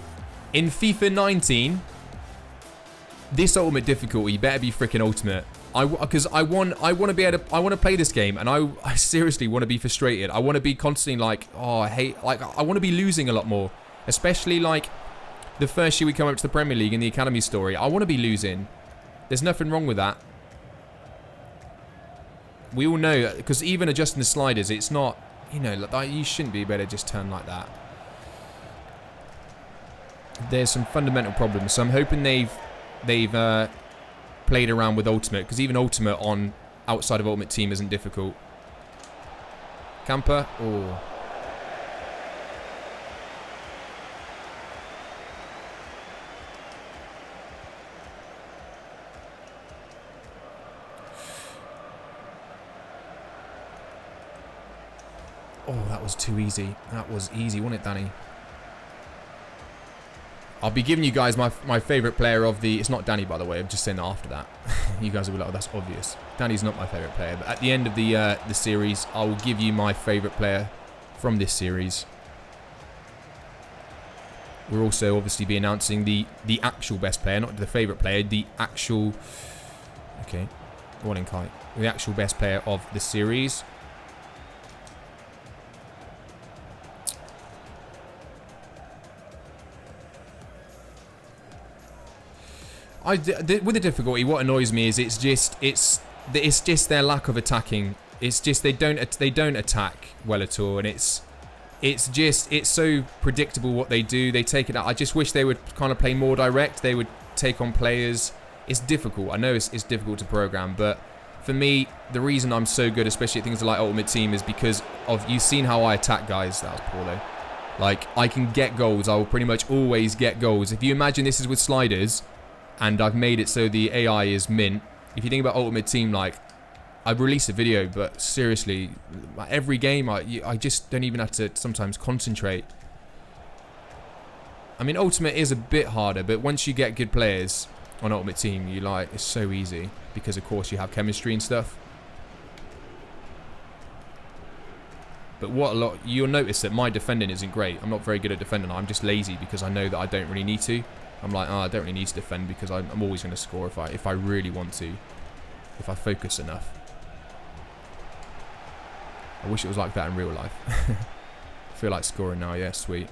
in FIFA 19... this ultimate difficulty better be freaking ultimate. Because I want to be able to, I want to play this game, and I seriously want to be frustrated. I want to be constantly like, oh, I hate, like, I want to be losing a lot more, especially like the first year we come up to the Premier League in the academy story. I want to be losing. There's nothing wrong with that. We all know, because even adjusting the sliders, it's not, you know, like, you shouldn't be able to just turn like that. There's some fundamental problems, so I'm hoping they've played around with ultimate, because even ultimate on outside of ultimate team isn't difficult. Camper, oh. Oh, that was too easy. That was easy, wasn't it, Danny? I'll be giving you guys my favourite player of the... It's not Danny, by the way. I'm just saying that after that. You guys will be like, oh, that's obvious. Danny's not my favourite player. But at the end of the series, I will give you my favourite player from this series. We'll also obviously be announcing the actual best player, not the favourite player, the actual... Okay, warning kite. The actual best player of the series. With the difficulty, what annoys me is it's just their lack of attacking. It's just they don't attack well at all, and it's so predictable what they do. They take it out. I just wish they would kind of play more direct. They would take on players. It's difficult. I know it's difficult to program, but for me, the reason I'm so good, especially at things like Ultimate Team, is because of, you've seen how I attack guys. That was poor though. Like, I can get goals. I will pretty much always get goals. If you imagine this is with sliders, and I've made it so the AI is mint. If you think about Ultimate Team, like, I've released a video, but seriously, every game, I just don't even have to sometimes concentrate. I mean, Ultimate is a bit harder, but once you get good players on Ultimate Team, you like, it's so easy, because of course you have chemistry and stuff. But you'll notice that my defending isn't great. I'm not very good at defending. I'm just lazy because I know that I don't really need to. I'm like, oh, I don't really need to defend because I'm always going to score if I really want to. If I focus enough. I wish it was like that in real life. I feel like scoring now, yeah, sweet.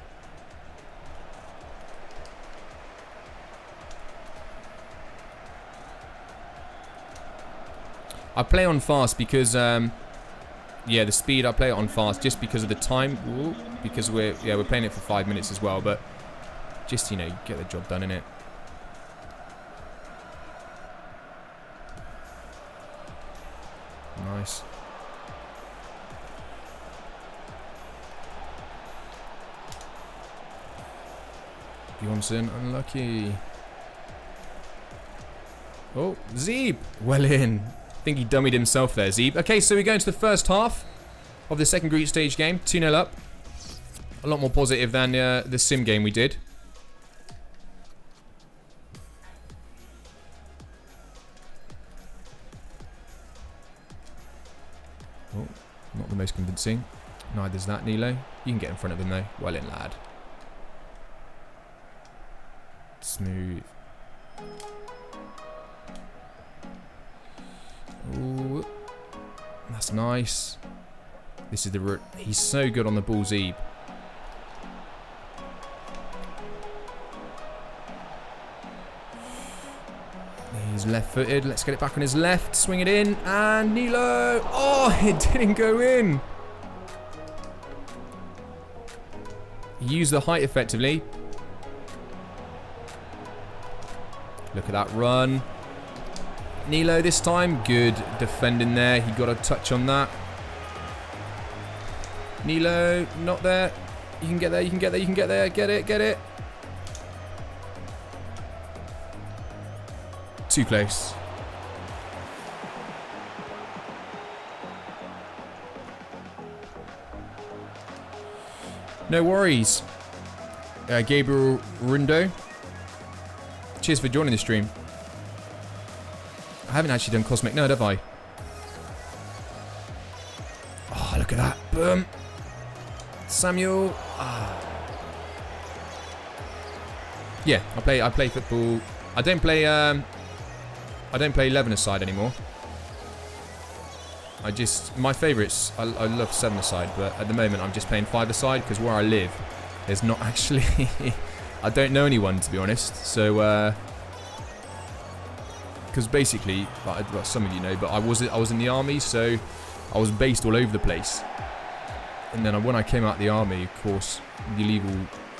I play on fast because, yeah, the speed, I play it on fast just because of the time. Ooh, because we're playing it for 5 minutes as well, but just, you know, get the job done, innit? Nice. Bjornsson, unlucky. Oh, Zeeb! Well in. I think he dummied himself there, Zeeb. Okay, so we go into the first half of the second group stage game. 2-0 up. A lot more positive than the sim game we did. Oh, not the most convincing. Neither's that, Nilo. You can get in front of him, though. Well in, lad. Smooth. Ooh, that's nice. This is the... He's so good on the ball, Zeeb. He's left-footed. Let's get it back on his left. Swing it in. And Nilo. Oh, it didn't go in. He used the height effectively. Look at that run. Nilo this time. Good defending there. He got a touch on that. Nilo, not there. You can get there, you can get there, you can get there. Get it, get it. Too close. No worries. Gabriel Rundo. Cheers for joining the stream. I haven't actually done Cosmic Nerd, have I? Oh, look at that. Boom. Samuel. Ah. Yeah, I play football. I don't play 11-a-side anymore. My favourites, I love 7-a-side, but at the moment I'm just playing 5-a-side because where I live, there's not actually, I don't know anyone, to be honest. So, because basically, well, some of you know, but I was in the army, so I was based all over the place. And then when I came out of the army, of course, you leave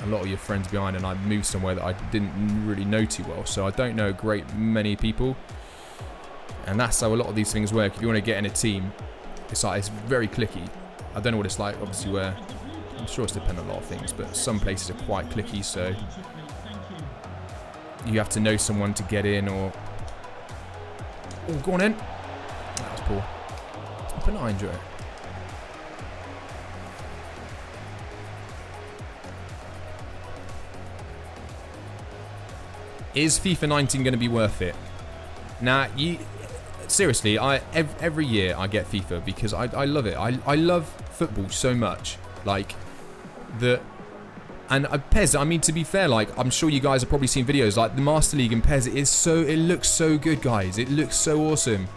a lot of your friends behind, and I moved somewhere that I didn't really know too well. So I don't know a great many people. And that's how a lot of these things work. If you want to get in a team, it's very clicky. I don't know what it's like, obviously, where I'm sure it's dependent on a lot of things, but some places are quite clicky, so you have to know someone to get in, or... Oh, go on in. That was poor. But no, I enjoy it. Is FIFA 19 going to be worth it? Now, seriously, every year I get FIFA because I love it. I love football so much. Like, and PES, I mean, to be fair, like, I'm sure you guys have probably seen videos, like, the Master League and PES, it looks so good, guys. It looks so awesome.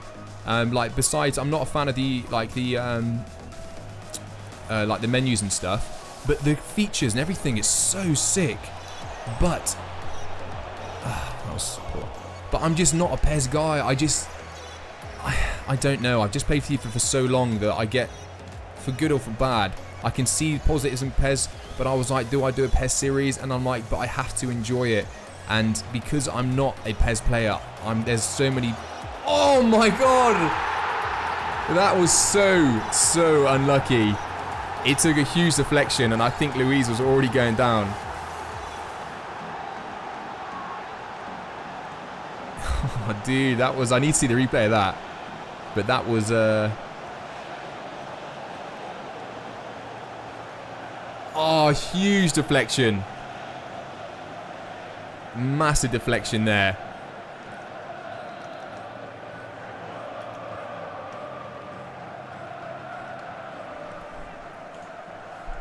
Like, besides, I'm not a fan of the menus and stuff, but the features and everything is so sick. But... that was poor. But I'm just not a PES guy. I don't know. I've just played FIFA for so long that I get, for good or for bad, I can see positives in PES, but I was like, do I do a PES series? And I'm like, but I have to enjoy it. And because I'm not a PES player, there's so many... Oh my god! That was so unlucky. It took a huge deflection, and I think Louise was already going down. Oh, dude, that was... I need to see the replay of that. But that was... Oh, huge deflection. Massive deflection there.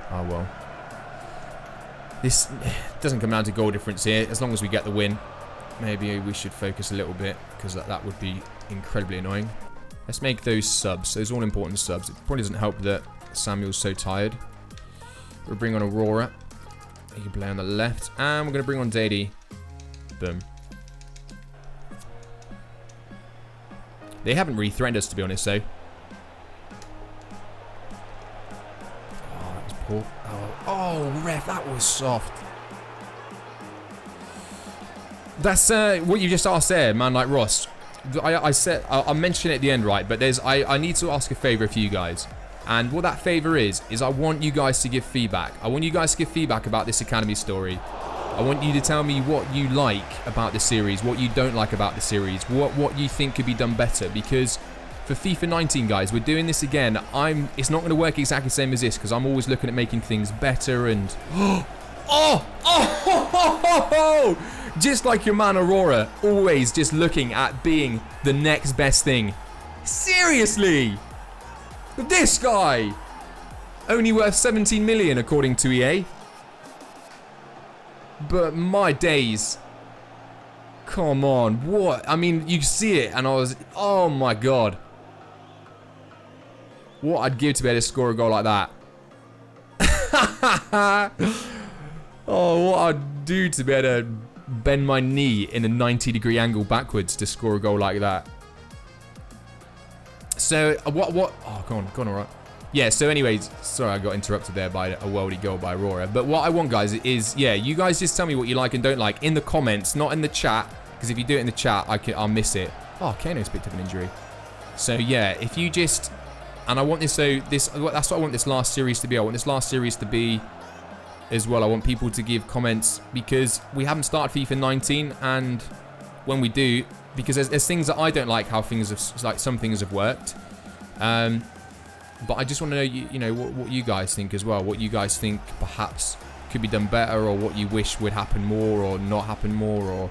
Oh, well. This doesn't come down to goal difference here. As long as we get the win. Maybe we should focus a little bit, because that would be incredibly annoying. Let's make those subs, those all-important subs. It probably doesn't help that Samuel's so tired. We'll bring on Aurora. He can play on the left. And we're going to bring on Dady. Boom. They haven't really threatened us, to be honest, though. Oh, that was poor. Oh, ref, that was soft. That's what you just asked there, man, like Ross. I said, I'll mention it at the end, right? But I need to ask a favour for you guys. And what that favour is I want you guys to give feedback. I want you guys to give feedback about this Academy story. I want you to tell me what you like about the series, what you don't like about the series, what you think could be done better. Because for FIFA 19, guys, we're doing this again. It's not going to work exactly the same as this, because I'm always looking at making things better and... Oh! Just like your man Aurora, always just looking at being the next best thing. Seriously! This guy! Only worth 17 million according to EA. But my days. Come on, what? I mean, you see it and I was... Oh my god. What I'd give to be able to score a goal like that. Oh, what I'd do to be able to bend my knee in a 90-degree angle backwards to score a goal like that. So, what? Oh, go on, all right. Yeah, so anyways, sorry I got interrupted there by a worldy goal by Aurora. But what I want, guys, is, yeah, you guys just tell me what you like and don't like in the comments, not in the chat. Because if you do it in the chat, I'll miss it. Oh, Kano's picked up an injury. So, yeah, if you just... And I want this, so this, that's what I want this last series to be. I want this last series to be as well. I want people to give comments because we haven't started FIFA 19, and when we do, because there's things that I don't like how things have, like some things have worked. But I just want to know, you know, what you guys think as well. What you guys think perhaps could be done better, or what you wish would happen more or not happen more, or,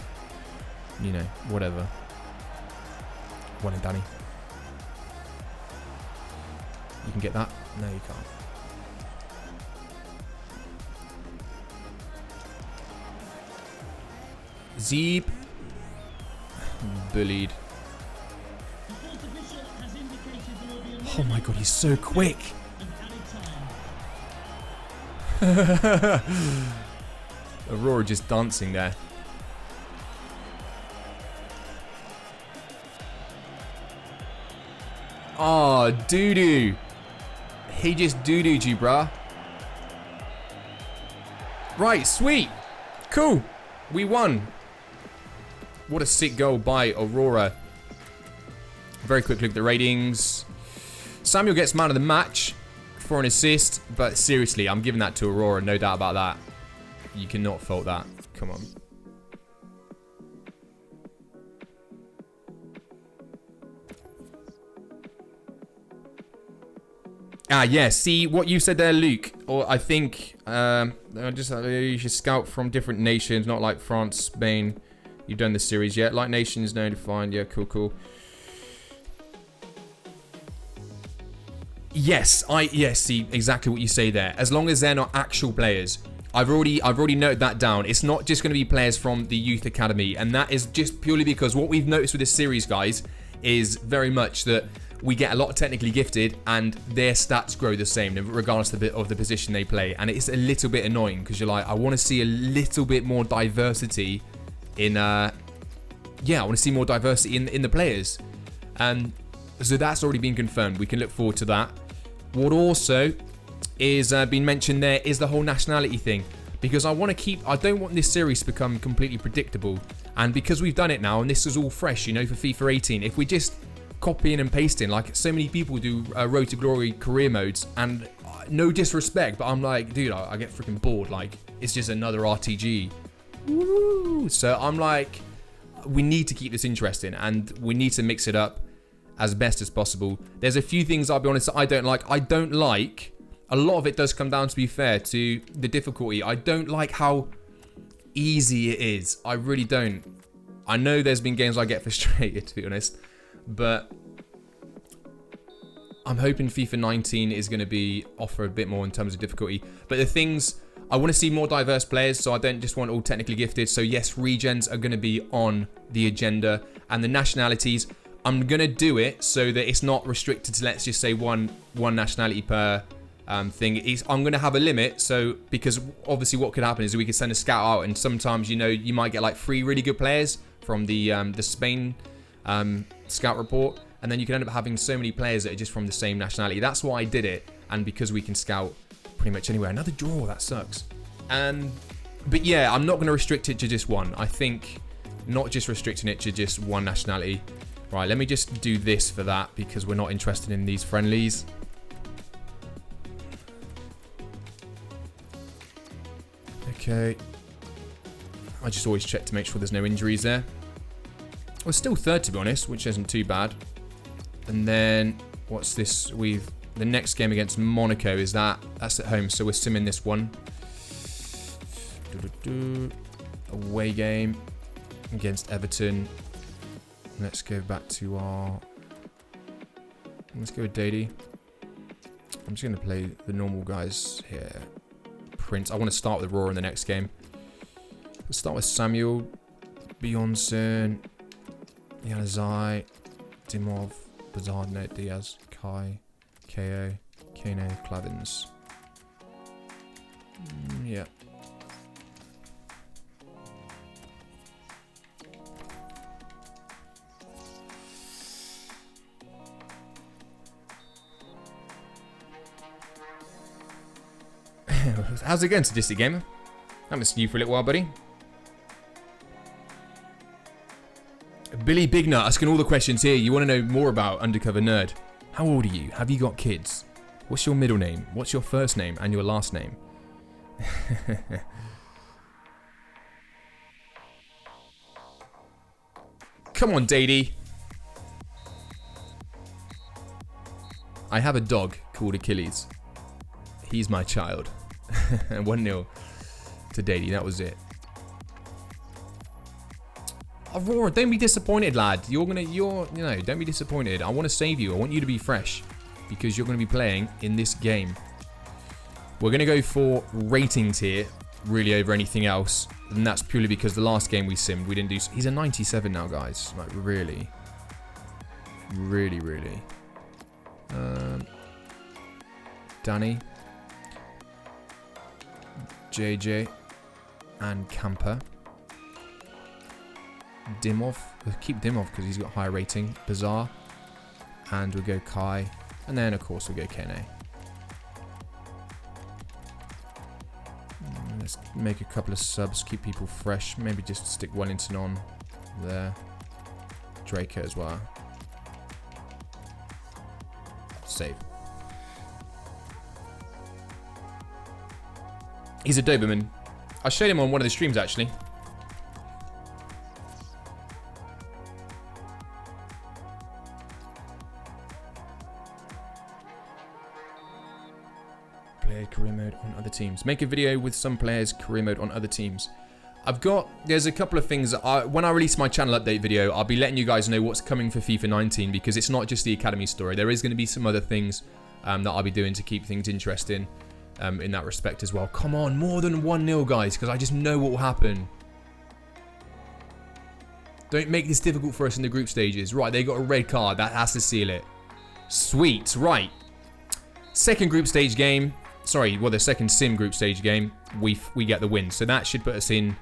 you know, whatever. One and Danny. You can get that? No, you can't. Zeeb. Bullied. Oh my god, he's so quick. Aurora just dancing there. Oh, doo-doo. He just doo-dooed you, bruh. Right, sweet. Cool. We won. What a sick goal by Aurora. Very quick look at the ratings. Samuel gets man of the match for an assist, but seriously, I'm giving that to Aurora, no doubt about that. You cannot fault that. Come on. Ah, yeah, see what you said there, Luke. Or I think you should scout from different nations, not like France, Spain. You've done this series yet. Like nations, no defined. Yeah, cool. Yes, see exactly what you say there. As long as they're not actual players. I've already noted that down. It's not just going to be players from the youth academy, and that is just purely because what we've noticed with this series, guys, is very much that we get a lot of technically gifted, and their stats grow the same regardless of the position they play, and it's a little bit annoying because you're like, I want to see a little bit more diversity in I want to see more diversity in the players, and so that's already been confirmed. We can look forward to that. What also is been mentioned there is the whole nationality thing, because I don't want this series to become completely predictable, and because we've done it now and this is all fresh, you know, for FIFA 18, if we just copying and pasting like so many people do Road to Glory career modes, and no disrespect, but I'm like, dude, I get freaking bored. Like, it's just another RTG. Woo! So I'm like, we need to keep this interesting, and we need to mix it up as best as possible. There's a few things, I'll be honest, that I don't like. A lot of it does come down, to be fair, to the difficulty. I don't like how easy it is. I really don't. I know there's been games I get frustrated, to be honest, but I'm hoping FIFA 19 is going to offer a bit more in terms of difficulty. But the things, I want to see more diverse players, so I don't just want all technically gifted. So yes, regens are going to be on the agenda, and the nationalities, I'm going to do it so that it's not restricted to, let's just say, one nationality per thing. I'm going to have a limit, so because obviously what could happen is we could send a scout out, and sometimes, you know, you might get like 3 really good players from the Spain scout report, and then you can end up having so many players that are just from the same nationality. That's why I did it, and because we can scout pretty much anywhere. Another draw, that sucks. But yeah, I'm not going to restrict it to just one. I think not just restricting it to just one nationality. Right, let me just do this for that, because we're not interested in these friendlies. Okay. I just always check to make sure there's no injuries there. We're still third, to be honest, which isn't too bad. And then, what's this? The next game against Monaco, that's at home, so we're simming this one. Away game against Everton. Let's go back to let's go with Dady. I'm just going to play the normal guys here. Prince. I want to start with Aurora in the next game. Let's start with Samuel, Bjornsson, Yanazai, Dimov, Bazardnet, Diaz, Kai, KO, Kano, Clavins. Yeah. How's it going, Sadistic Gamer? I haven't seen you for a little while, buddy. Billy Bignut asking all the questions here. You want to know more about Undercover Nerd. How old are you? Have you got kids? What's your middle name? What's your first name and your last name? Come on, Dadey. I have a dog called Achilles. He's my child. 1-0 to Dadey. That was it. Aurora, don't be disappointed, lad. You know, don't be disappointed. I want to save you. I want you to be fresh because you're going to be playing in this game. We're going to go for ratings here, really over anything else. And that's purely because the last game we simmed, we didn't do... He's a 97 now, guys. Like, really. Really, really. Danny. JJ. And Camper. Dimov. We'll keep Dimov because he's got higher rating. Bizarre. And we'll go Kai. And then, of course, we'll go Kene. Let's make a couple of subs, keep people fresh. Maybe just stick Wellington on there. Draco as well. Save. He's a Doberman. I showed him on one of the streams, actually. Play career mode on other teams. Make a video with some players career mode on other teams. There's a couple of things. When I release my channel update video, I'll be letting you guys know what's coming for FIFA 19 because it's not just the Academy story. There is going to be some other things that I'll be doing to keep things interesting in that respect as well. Come on, more than 1-0, guys, because I just know what will happen. Don't make this difficult for us in the group stages. Right, they got a red card. That has to seal it. Sweet. Right. Second group stage game. Sorry, well, the second sim group stage game. We get the win. So that should put us in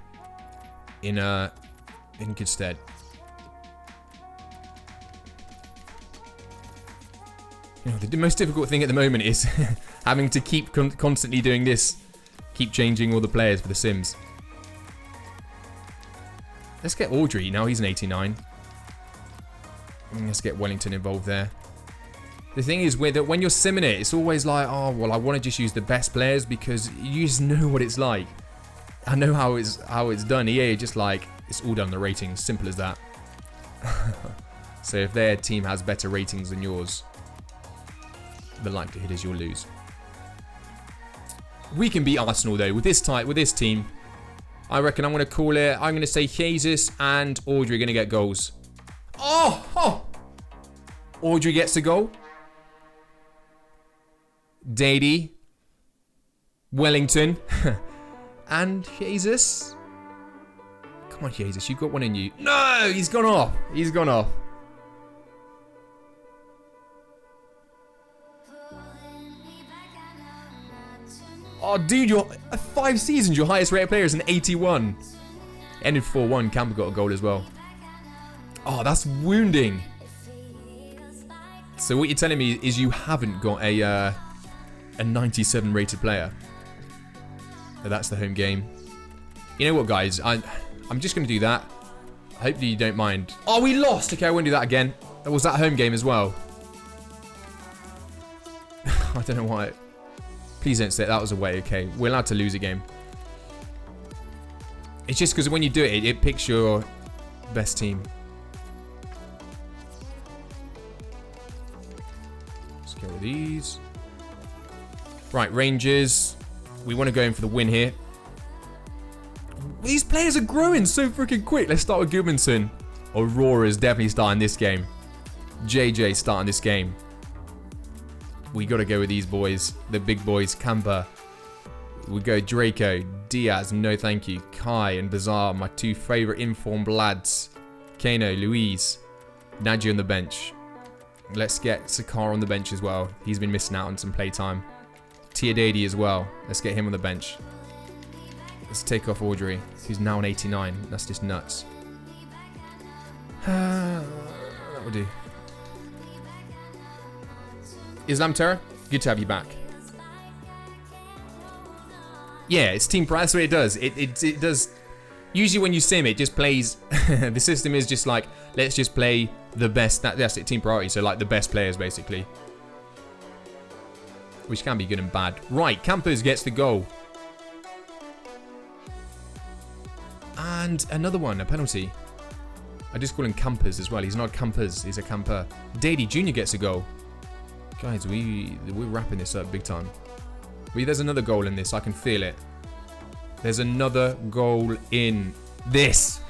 good stead. You know, the most difficult thing at the moment is having to keep constantly doing this. Keep changing all the players for the sims. Let's get Audrey. Now he's an 89. Let's get Wellington involved there. The thing is, when you're simming it, it's always like, oh, well, I want to just use the best players because you just know what it's like. I know how it's done. EA just like, it's all done on the ratings. Simple as that. So if their team has better ratings than yours, the likelihood is you'll lose. We can beat Arsenal, though, with this team. I reckon I'm going to call it. I'm going to say Jesus and Audrey are going to get goals. Oh! Audrey gets a goal. Dadey, Wellington, and Jesus. Come on, Jesus, you've got one in you. No, he's gone off. He's gone off. Oh, dude, you're 5 seasons. Your highest rated player is an 81. Ended 4-1. Camper got a goal as well. Oh, that's wounding. So what you're telling me is you haven't got a 97 rated player. So that's the home game. You know what, guys? I'm just going to do that. Hopefully you don't mind. Oh, we lost. Okay, I won't do that again. Was that home game as well? I don't know why. Please don't say that was away. Okay, we're allowed to lose a game. It's just because when you do it, it picks your best team. Let's go with these. Right, Rangers. We want to go in for the win here. These players are growing so freaking quick. Let's start with Gudmundsson. Aurora is definitely starting this game. JJ starting this game. We got to go with these boys. The big boys. Camper. We go Draco. Diaz. No thank you. Kai and Bazaar. My 2 favourite informed lads. Kano. Louise. Nadji on the bench. Let's get Sakar on the bench as well. He's been missing out on some playtime. Tiadadi as well. Let's get him on the bench. Let's take off Audrey, who's now an 89. That's just nuts. That will do. Islam Terror, good to have you back. Yeah, it's team priority. That's what it does. It does. Usually when you sim, it just plays. The system is just like, let's just play the best. That's it, team priority. So like the best players basically, which can be good and bad. Right, Campers gets the goal, and another one, a penalty. I just call him Campers as well. He's not Campers. He's a camper. Dady Jr. gets a goal. Guys, we're wrapping this up big time. There's another goal in this. I can feel it. There's another goal in this.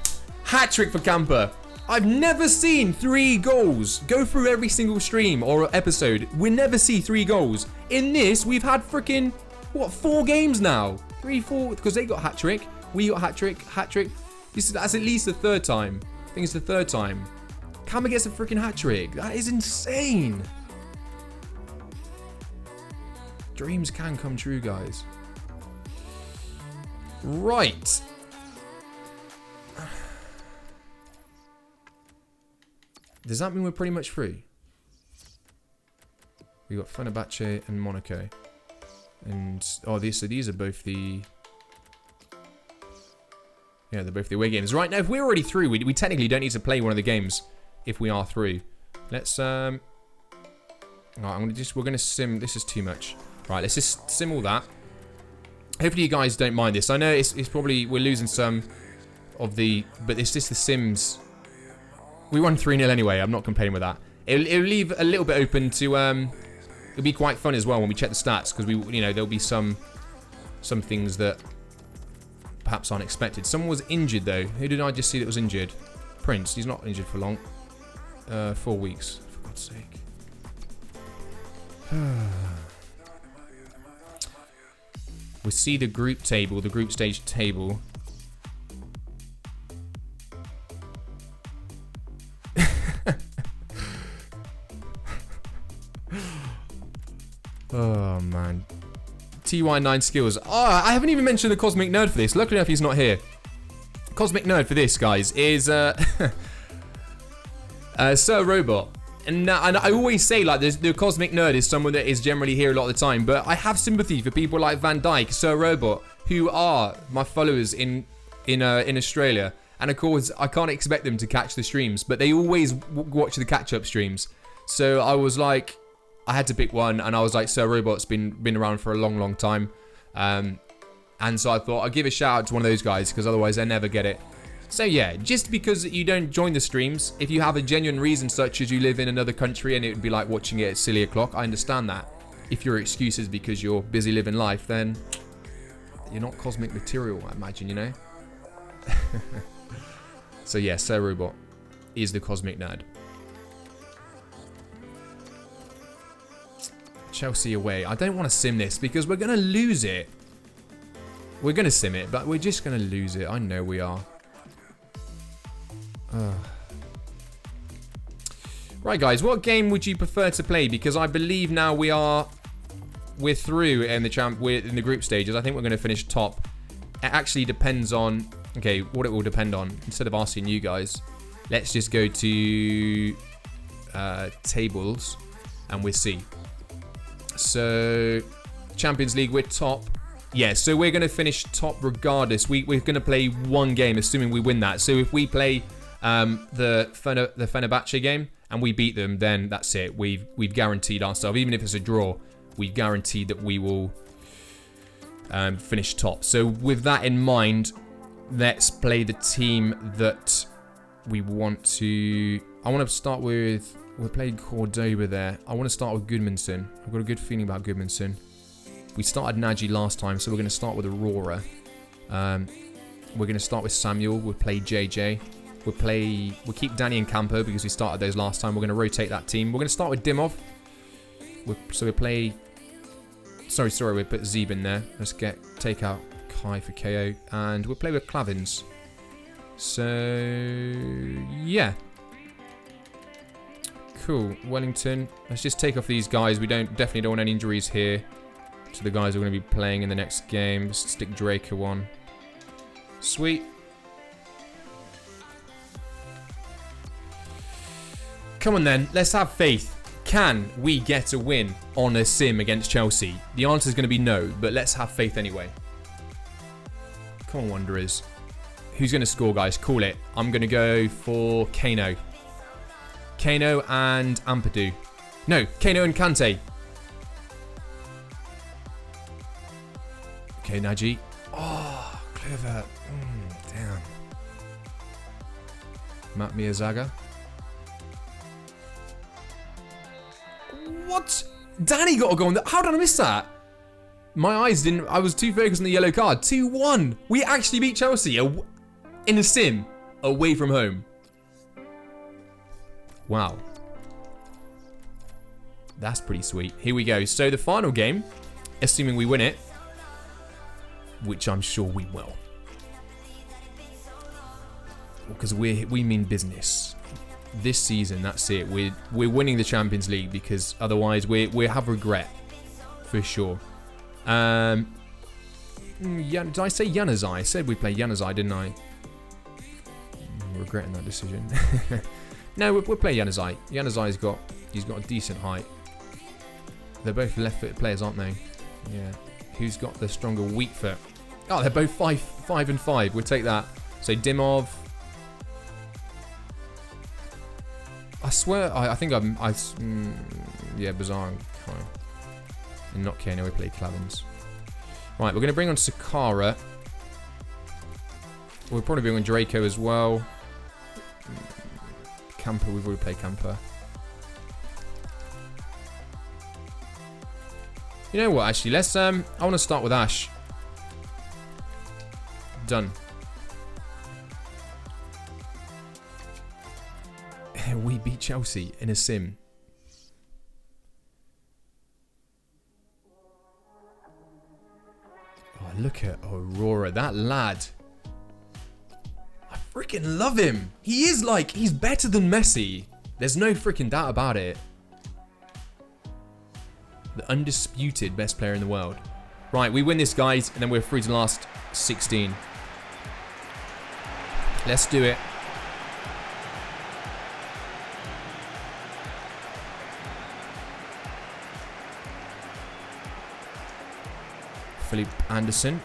Hat-trick for Camper. I've never seen 3 goals. Go through every single stream or episode. We never see 3 goals. In this, we've had freaking, what, 4 games now? 3, 4, because they got hat-trick. We got hat-trick, hat-trick. That's at least the 3rd time. I think it's the 3rd time. Camper gets a freaking hat-trick. That is insane. Dreams can come true, guys. Right. Does that mean we're pretty much free? We got Fenerbahce and Monaco. And, oh, these are both the... Yeah, they're both the away games. Right, now, if we're already through, we technically don't need to play one of the games if we are through. Let's, Right, we're gonna sim, this is too much. Right, let's just sim all that. Hopefully you guys don't mind this. I know it's probably, we're losing some of the, but it's just the sims. We won 3-0 anyway, I'm not complaining with that. It'll leave a little bit open to, it'll be quite fun as well when we check the stats, because there'll be some things that perhaps aren't expected. Someone was injured though. Who did I just see that was injured? Prince, he's not injured for long. 4 weeks, for God's sake. We see the group table, the group stage table. Oh man. TY9 skills. Oh, I haven't even mentioned the Cosmic Nerd for this. Luckily enough, he's not here. Cosmic Nerd for this, guys, is Sir Robot. And I always say, like, the Cosmic Nerd is someone that is generally here a lot of the time, but I have sympathy for people like Van Dyke, Sir Robot, who are my followers in Australia. And of course, I can't expect them to catch the streams, but they always watch the catch-up streams. So I was like, I had to pick one, and I was like, Sir Robot's been around for a long, long time. And so I thought I'd give a shout out to one of those guys, because otherwise they never get it. So yeah, just because you don't join the streams, if you have a genuine reason such as you live in another country and it would be like watching it at silly o'clock, I understand that. If your excuse is because you're busy living life, then you're not cosmic material, I imagine, you know? So yeah, Sir Robot is the Cosmic Nerd. Chelsea away. I don't want to sim this because we're going to lose it. We're going to sim it, but we're just going to lose it. I know we are. Right, guys, what game would you prefer to play? Because I believe now we're through in we're in the group stages. I think we're going to finish top. It actually depends on, okay, what it will depend on. Instead of asking you guys, let's just go to tables and we'll see. So Champions League, we're top. Yeah, so we're going to finish top regardless. We're going to play one game, assuming we win that. So if we play the Fenerbahce game and we beat them, then that's it. We've guaranteed ourselves, even if it's a draw, we've guaranteed that we will finish top. So with that in mind, let's play the team that we want to. I want to start with. We're playing Cordoba there. I want to start with Goodmanson. I've got a good feeling about Goodmanson. We started Nagy last time, so we're going to start with Aurora. We're going to start with Samuel. We'll play JJ. We'll keep Danny and Campo because we started those last time. We're going to rotate that team. We're going to start with Dimov. So we'll play. Sorry, we'll put Zeeb in there. Let's take out Kai for KO, and we'll play with Clavins. So yeah. Cool. Wellington. Let's just take off these guys. We definitely don't want any injuries here to the guys who are going to be playing in the next game. Let's stick Draco on. Sweet. Come on then. Let's have faith. Can we get a win on a sim against Chelsea? The answer is going to be no, but let's have faith anyway. Come on, Wanderers. Who's going to score, guys? Call it. I'm going to go for Kano. Kano and Ampadu. No, Kano and Kante. Okay, Naji. Oh, clever. Damn. Matt Miyazaga. What? Danny got a goal. How did I miss that? My eyes didn't... I was too focused on the yellow card. 2-1. We actually beat Chelsea in a sim away from home. Wow. That's pretty sweet. Here we go. So the final game, assuming we win it, which I'm sure we will. Because we mean business. This season, that's it. We're winning the Champions League because otherwise we have regret. For sure. Yeah, did I say Januzaj? I said we play Januzaj, didn't I? I'm regretting that decision. No, we'll play Januzaj. Januzaj's got a decent height. They're both left-footed players, aren't they? Yeah. Who's got the stronger weak foot? Oh, they're both 5 and 5. We'll take that. So Dimov. I swear, I think yeah, Bizarre and Kyle. And not Kano, we play Clavins. Right, we're going to bring on Sakara. We'll probably bring on Draco as well. Camper, we've already played Camper. You know what, actually, let's, I want to start with Ash. Done. We beat Chelsea in a sim. Oh, look at Aurora. That lad. I freaking love him. He is like, he's better than Messi. There's no freaking doubt about it. The undisputed best player in the world. Right, we win this, guys, and then we're through to the last 16. Let's do it. Philip Anderson.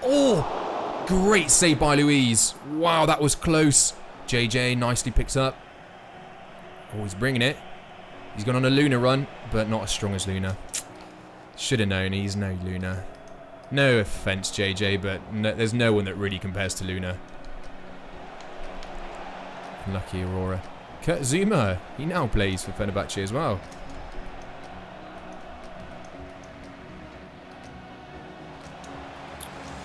Oh! Great save by Luis. Wow, that was close. JJ nicely picks up. Oh, he's bringing it. He's gone on a Luna run, but not as strong as Luna. Should have known he's no Luna. No offense, JJ, but no, there's no one that really compares to Luna. Lucky Aurora. Kurt Zuma. He now plays for Fenerbahce as well.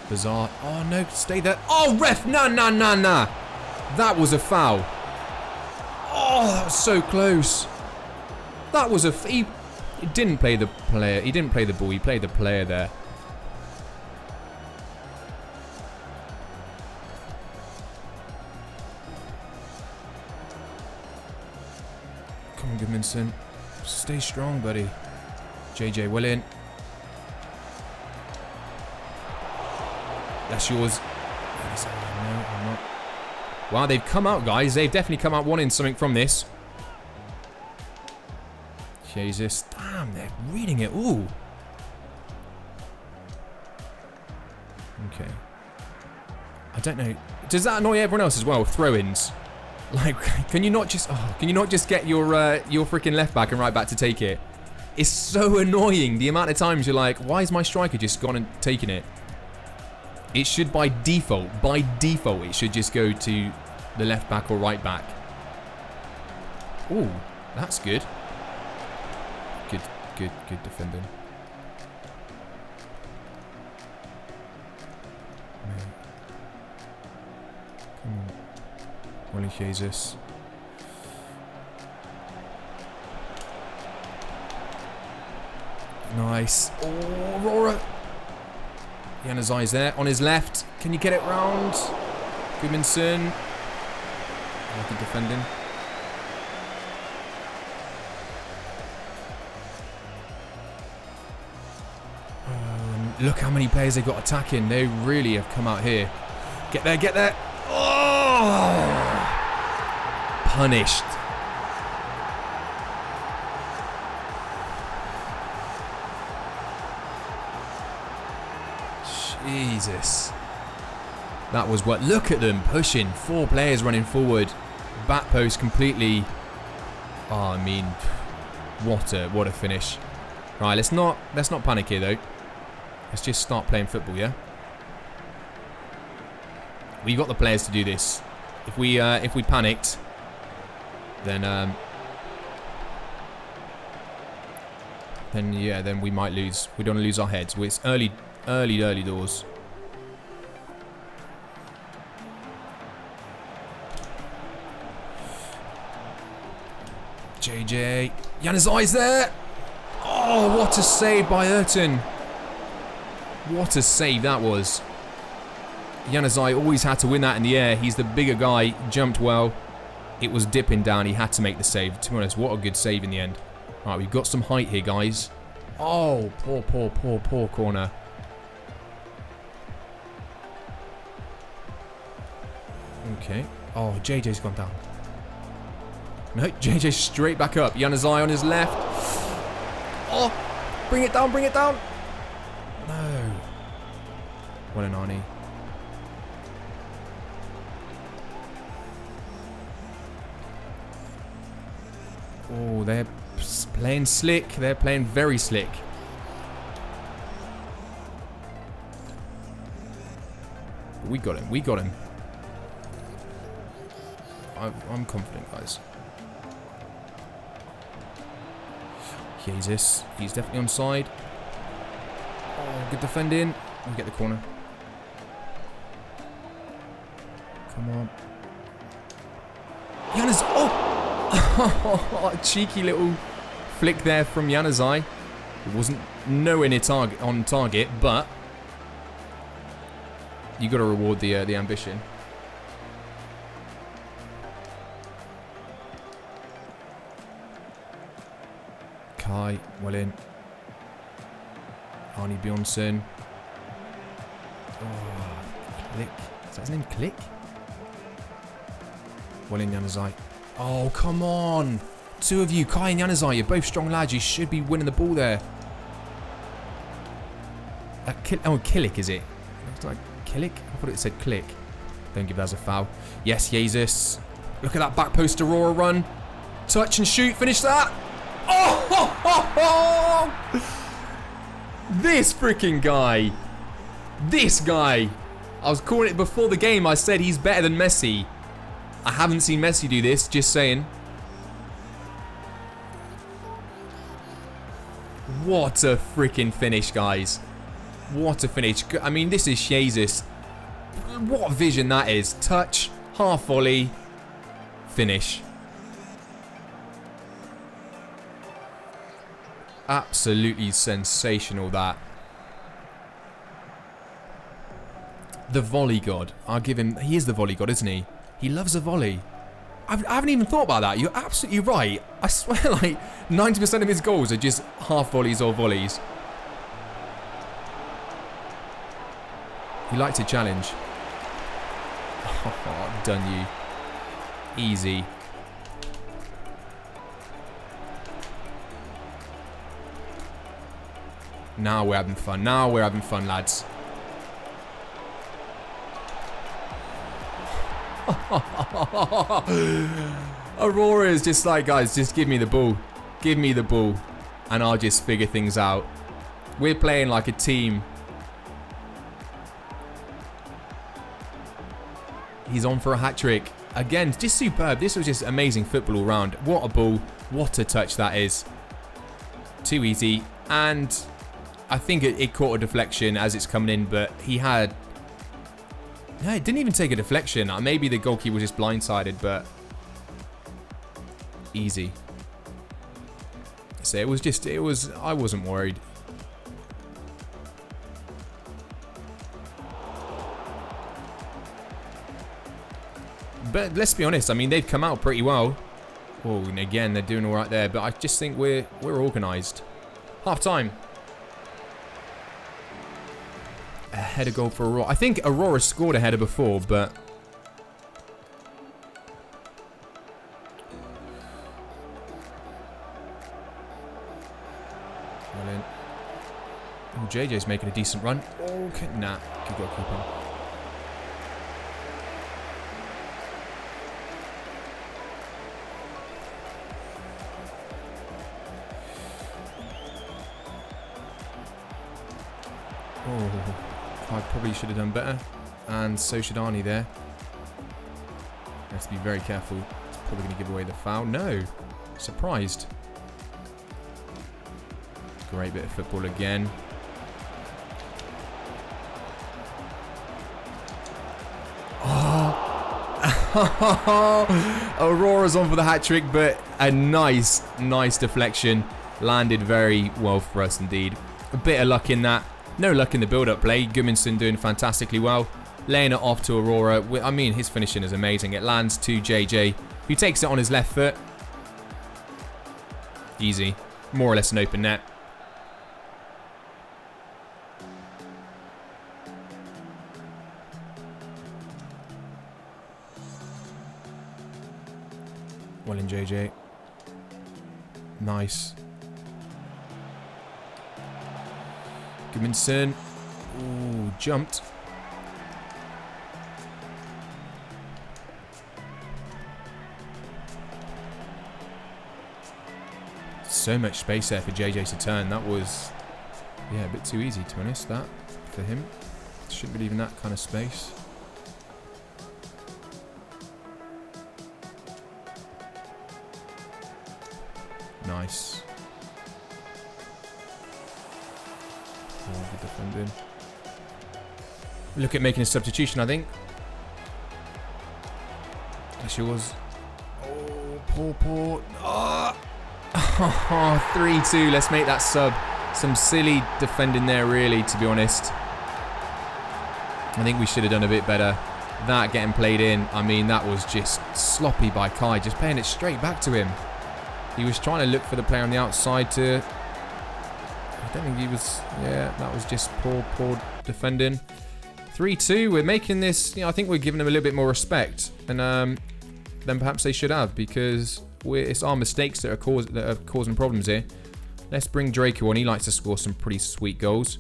Bizarre. Oh, no. Stay there. Oh, ref. Nah. That was a foul. Oh, that was so close. That was a... He didn't play the player. He didn't play the ball. He played the player there. Come on, Goodmanson. Stay strong, buddy. JJ well in. That's yours. No, I'm not. Wow, they've come out, guys. They've definitely come out wanting something from this. Jesus. Damn, they're reading it. Ooh. Okay. I don't know. Does that annoy everyone else as well? Throw-ins. Like, can you not just get your freaking left back and right back to take it? It's so annoying the amount of times you're like, why is my striker just gone and taken it? It should by default, it should just go to the left back or right back. Ooh, that's good. Good defending. Come on. Wally Jesus. Nice. Oh, Aurora. Januzaj's there on his left. Can you get it round? Goodmanson. Lucky defending. Look how many players they've got attacking. They really have come out here. Get there, get there. Oh! Punished. Jesus. That was what. Look at them pushing. 4 players running forward. Back post completely. Oh, I mean, what a finish. Right, let's not panic here though. Let's just start playing football, yeah? We've got the players to do this. If we panicked, then yeah, then we might lose. We don't want to lose our heads. It's early doors. JJ. Yanazai's there. Oh, what a save by Ayrton. What a save that was. Yanazai always had to win that in the air. He's the bigger guy. Jumped well. It was dipping down. He had to make the save. To be honest, what a good save in the end. Right, we've got some height here, guys. Oh, poor corner. Okay. Oh, JJ's gone down. No, JJ straight back up. Yanazai on his left. Oh, bring it down, bring it down. No. What an Arnie. Oh, they're playing slick. They're playing very slick. We got him. We got him. I'm confident, guys. Jesus. He's definitely on side. Oh, good defending. We get the corner. Come on. Yanaz. Oh! Cheeky little flick there from Yanazai. It wasn't nowhere near on target, but you got to reward the ambition. Kai, well in. Arnie Bjornsson. Oh, Click. Is that his name? Click? Well in, Yanazai. Oh, come on. 2 of you, Kai and Yanazai, you're both strong lads. You should be winning the ball there. Killick, is it? It's like Killick? I thought it said Click. Don't give that as a foul. Yes, Jesus. Look at that back post Aurora run. Touch and shoot. Finish that. Oh! This freaking guy. This guy. I was calling it before the game. I said he's better than Messi. I haven't seen Messi do this, just saying. What a freaking finish, guys. What a finish. I mean, this is Jesus. What vision that is. Touch, half volley, finish. Absolutely sensational, that. The volley god. I'll give him... He is the volley god, isn't he? He loves a volley. I haven't even thought about that. You're absolutely right. I swear, like, 90% of his goals are just half volleys or volleys. He likes a challenge. Oh, done you. Easy. Now we're having fun. Now we're having fun, lads. Aurora is just like, guys, just give me the ball. Give me the ball. And I'll just figure things out. We're playing like a team. He's on for a hat-trick. Again, just superb. This was just amazing football all round. What a ball. What a touch that is. Too easy. And I think it caught a deflection as it's coming in, but he had... Yeah, it didn't even take a deflection. Maybe the goalkeeper was just blindsided, but... Easy. So it was... I wasn't worried. But let's be honest, I mean, they've come out pretty well. Oh, and again, they're doing all right there. But I just think we're organised. Half time. A header goal for Aurora. I think Aurora scored a header before, but... Well in. JJ's making a decent run. Oh, okay. Nah, you've got to keep him. Oh, I probably should have done better. And so should Arnie there. Have to be very careful. It's probably going to give away the foul. No. Surprised. Great bit of football again. Oh. Aurora's on for the hat-trick, but a nice deflection. Landed very well for us indeed. A bit of luck in that. No luck in the build-up play. Gudmundsson doing fantastically well. Laying it off to Aurora. I mean, his finishing is amazing. It lands to JJ, who takes it on his left foot. Easy. More or less an open net. Well in, JJ. Nice. Gudmundsson. Ooh, jumped. So much space there for JJ to turn. That was, yeah, a bit too easy, to be honest, that, for him. Shouldn't be leaving that kind of space. Nice. Oh, good defending. Look at making a substitution, I think. There she was. Oh, poor. Ah! 3-2. Let's make that sub. Some silly defending there, really, to be honest. I think we should have done a bit better. That getting played in, I mean, that was just sloppy by Kai. Just playing it straight back to him. He was trying to look for the player on the outside to... I don't think he was... Yeah, that was just poor defending. 3-2. We're making this... You know, I think we're giving them a little bit more respect than perhaps they should have, because it's our mistakes that are causing problems here. Let's bring Draco on. He likes to score some pretty sweet goals.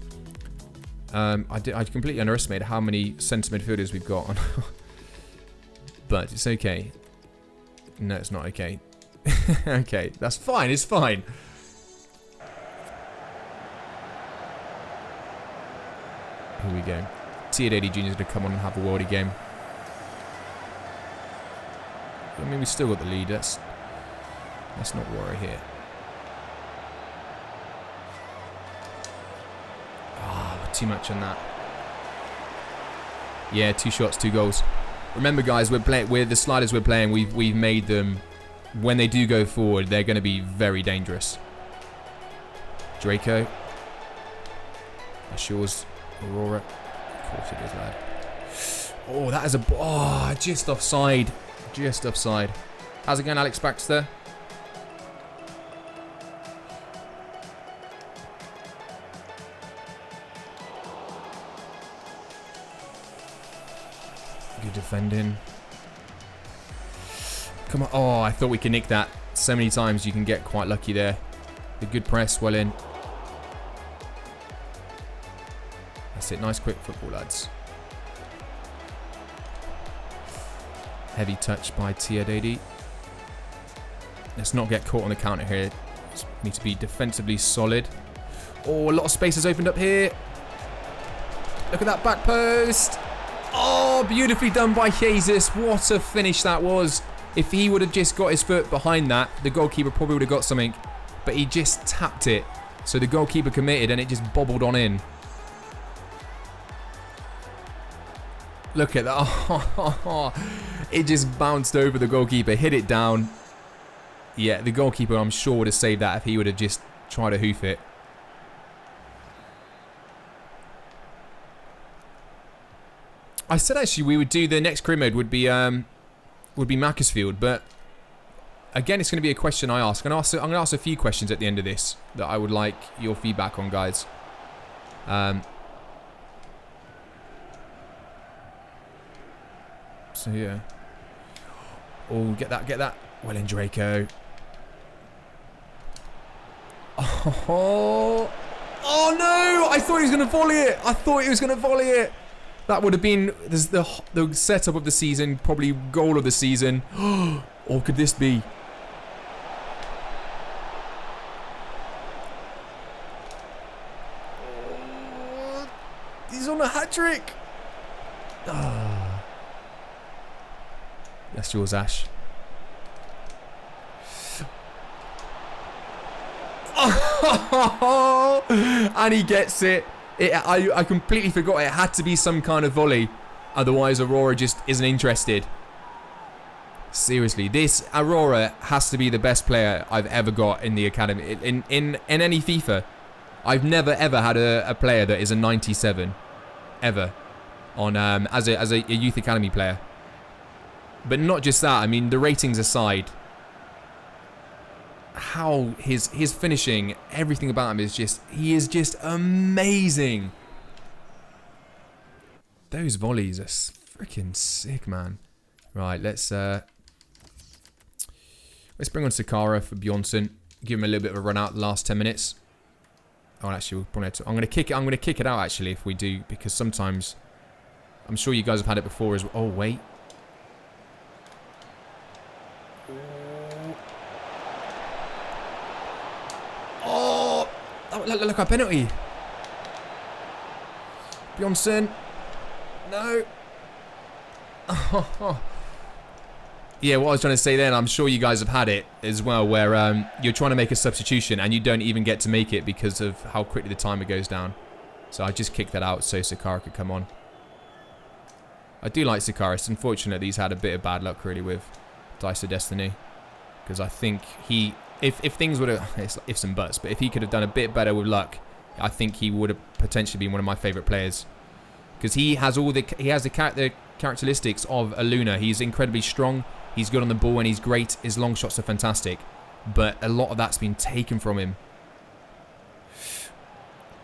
I completely underestimated how many centre midfielders we've got on. But it's okay. No, it's not okay. Okay, that's fine. It's fine. Here we go. Tiadady Jr. is going to come on and have a worldy game. I mean, we still got the lead. Let's not worry here. Oh, too much on that. Yeah, 2 shots, 2 goals. Remember, guys, with the sliders we're playing, we've made them. When they do go forward, they're going to be very dangerous. Draco. That's yours, Aurora. Of course it is, lad. Oh, that is a... Oh, just offside. Just offside. How's it going, Alex Baxter? Good defending. Come on. Oh, I thought we could nick that. So many times you can get quite lucky there. The good press, well in. That's it. Nice quick football, lads. Heavy touch by Tiadady. Let's not get caught on the counter here. Just need to be defensively solid. Oh, a lot of space has opened up here. Look at that back post. Oh, beautifully done by Jesus. What a finish that was. If he would have just got his foot behind that, the goalkeeper probably would have got something. But he just tapped it. So the goalkeeper committed and it just bobbled on in. Look at that. Oh, it just bounced over the goalkeeper, hit it down. Yeah, the goalkeeper, I'm sure, would have saved that if he would have just tried to hoof it. I said actually we would do the next career mode would be Macclesfield, but again, it's going to be a question I ask. I'm going to ask a few questions at the end of this that I would like your feedback on, guys. So yeah. Oh, get that. Well in, Draco. Oh, Oh no! I thought he was going to volley it. I thought he was going to volley it. That would have been the setup of the season, probably goal of the season. Or could this be? Oh, he's on a hat-trick. Oh. That's yours, Ash. And he gets it. I completely forgot it had to be some kind of volley. Otherwise, Aurora just isn't interested. Seriously, this Aurora has to be the best player I've ever got in the academy. In any FIFA. I've never ever had a player that is a 97. Ever. On as a youth academy player. But not just that, I mean, the ratings aside, how his finishing, everything about him is just, he is just amazing. Those volleys are freaking sick, man. Right, let's bring on Sakara for Bjornsson. Give him a little bit of a run out the last 10 minutes. Oh, actually, we'll probably have to, I'm gonna kick it out actually if we do, because sometimes I'm sure you guys have had it before as well. Oh wait. Oh, look, a penalty. Bjornsson. No. Yeah, what I was trying to say then, I'm sure you guys have had it as well, where you're trying to make a substitution and you don't even get to make it because of how quickly the timer goes down. So I just kicked that out so Sakara could come on. I do like Sakara. It's unfortunate that he's had a bit of bad luck really with Dice of Destiny. Because I think he, if things would have, it's ifs and buts, but if he could have done a bit better with luck, I think he would have potentially been one of my favourite players. Because he has the characteristics of a Luna. He's incredibly strong. He's good on the ball and he's great. His long shots are fantastic. But a lot of that's been taken from him.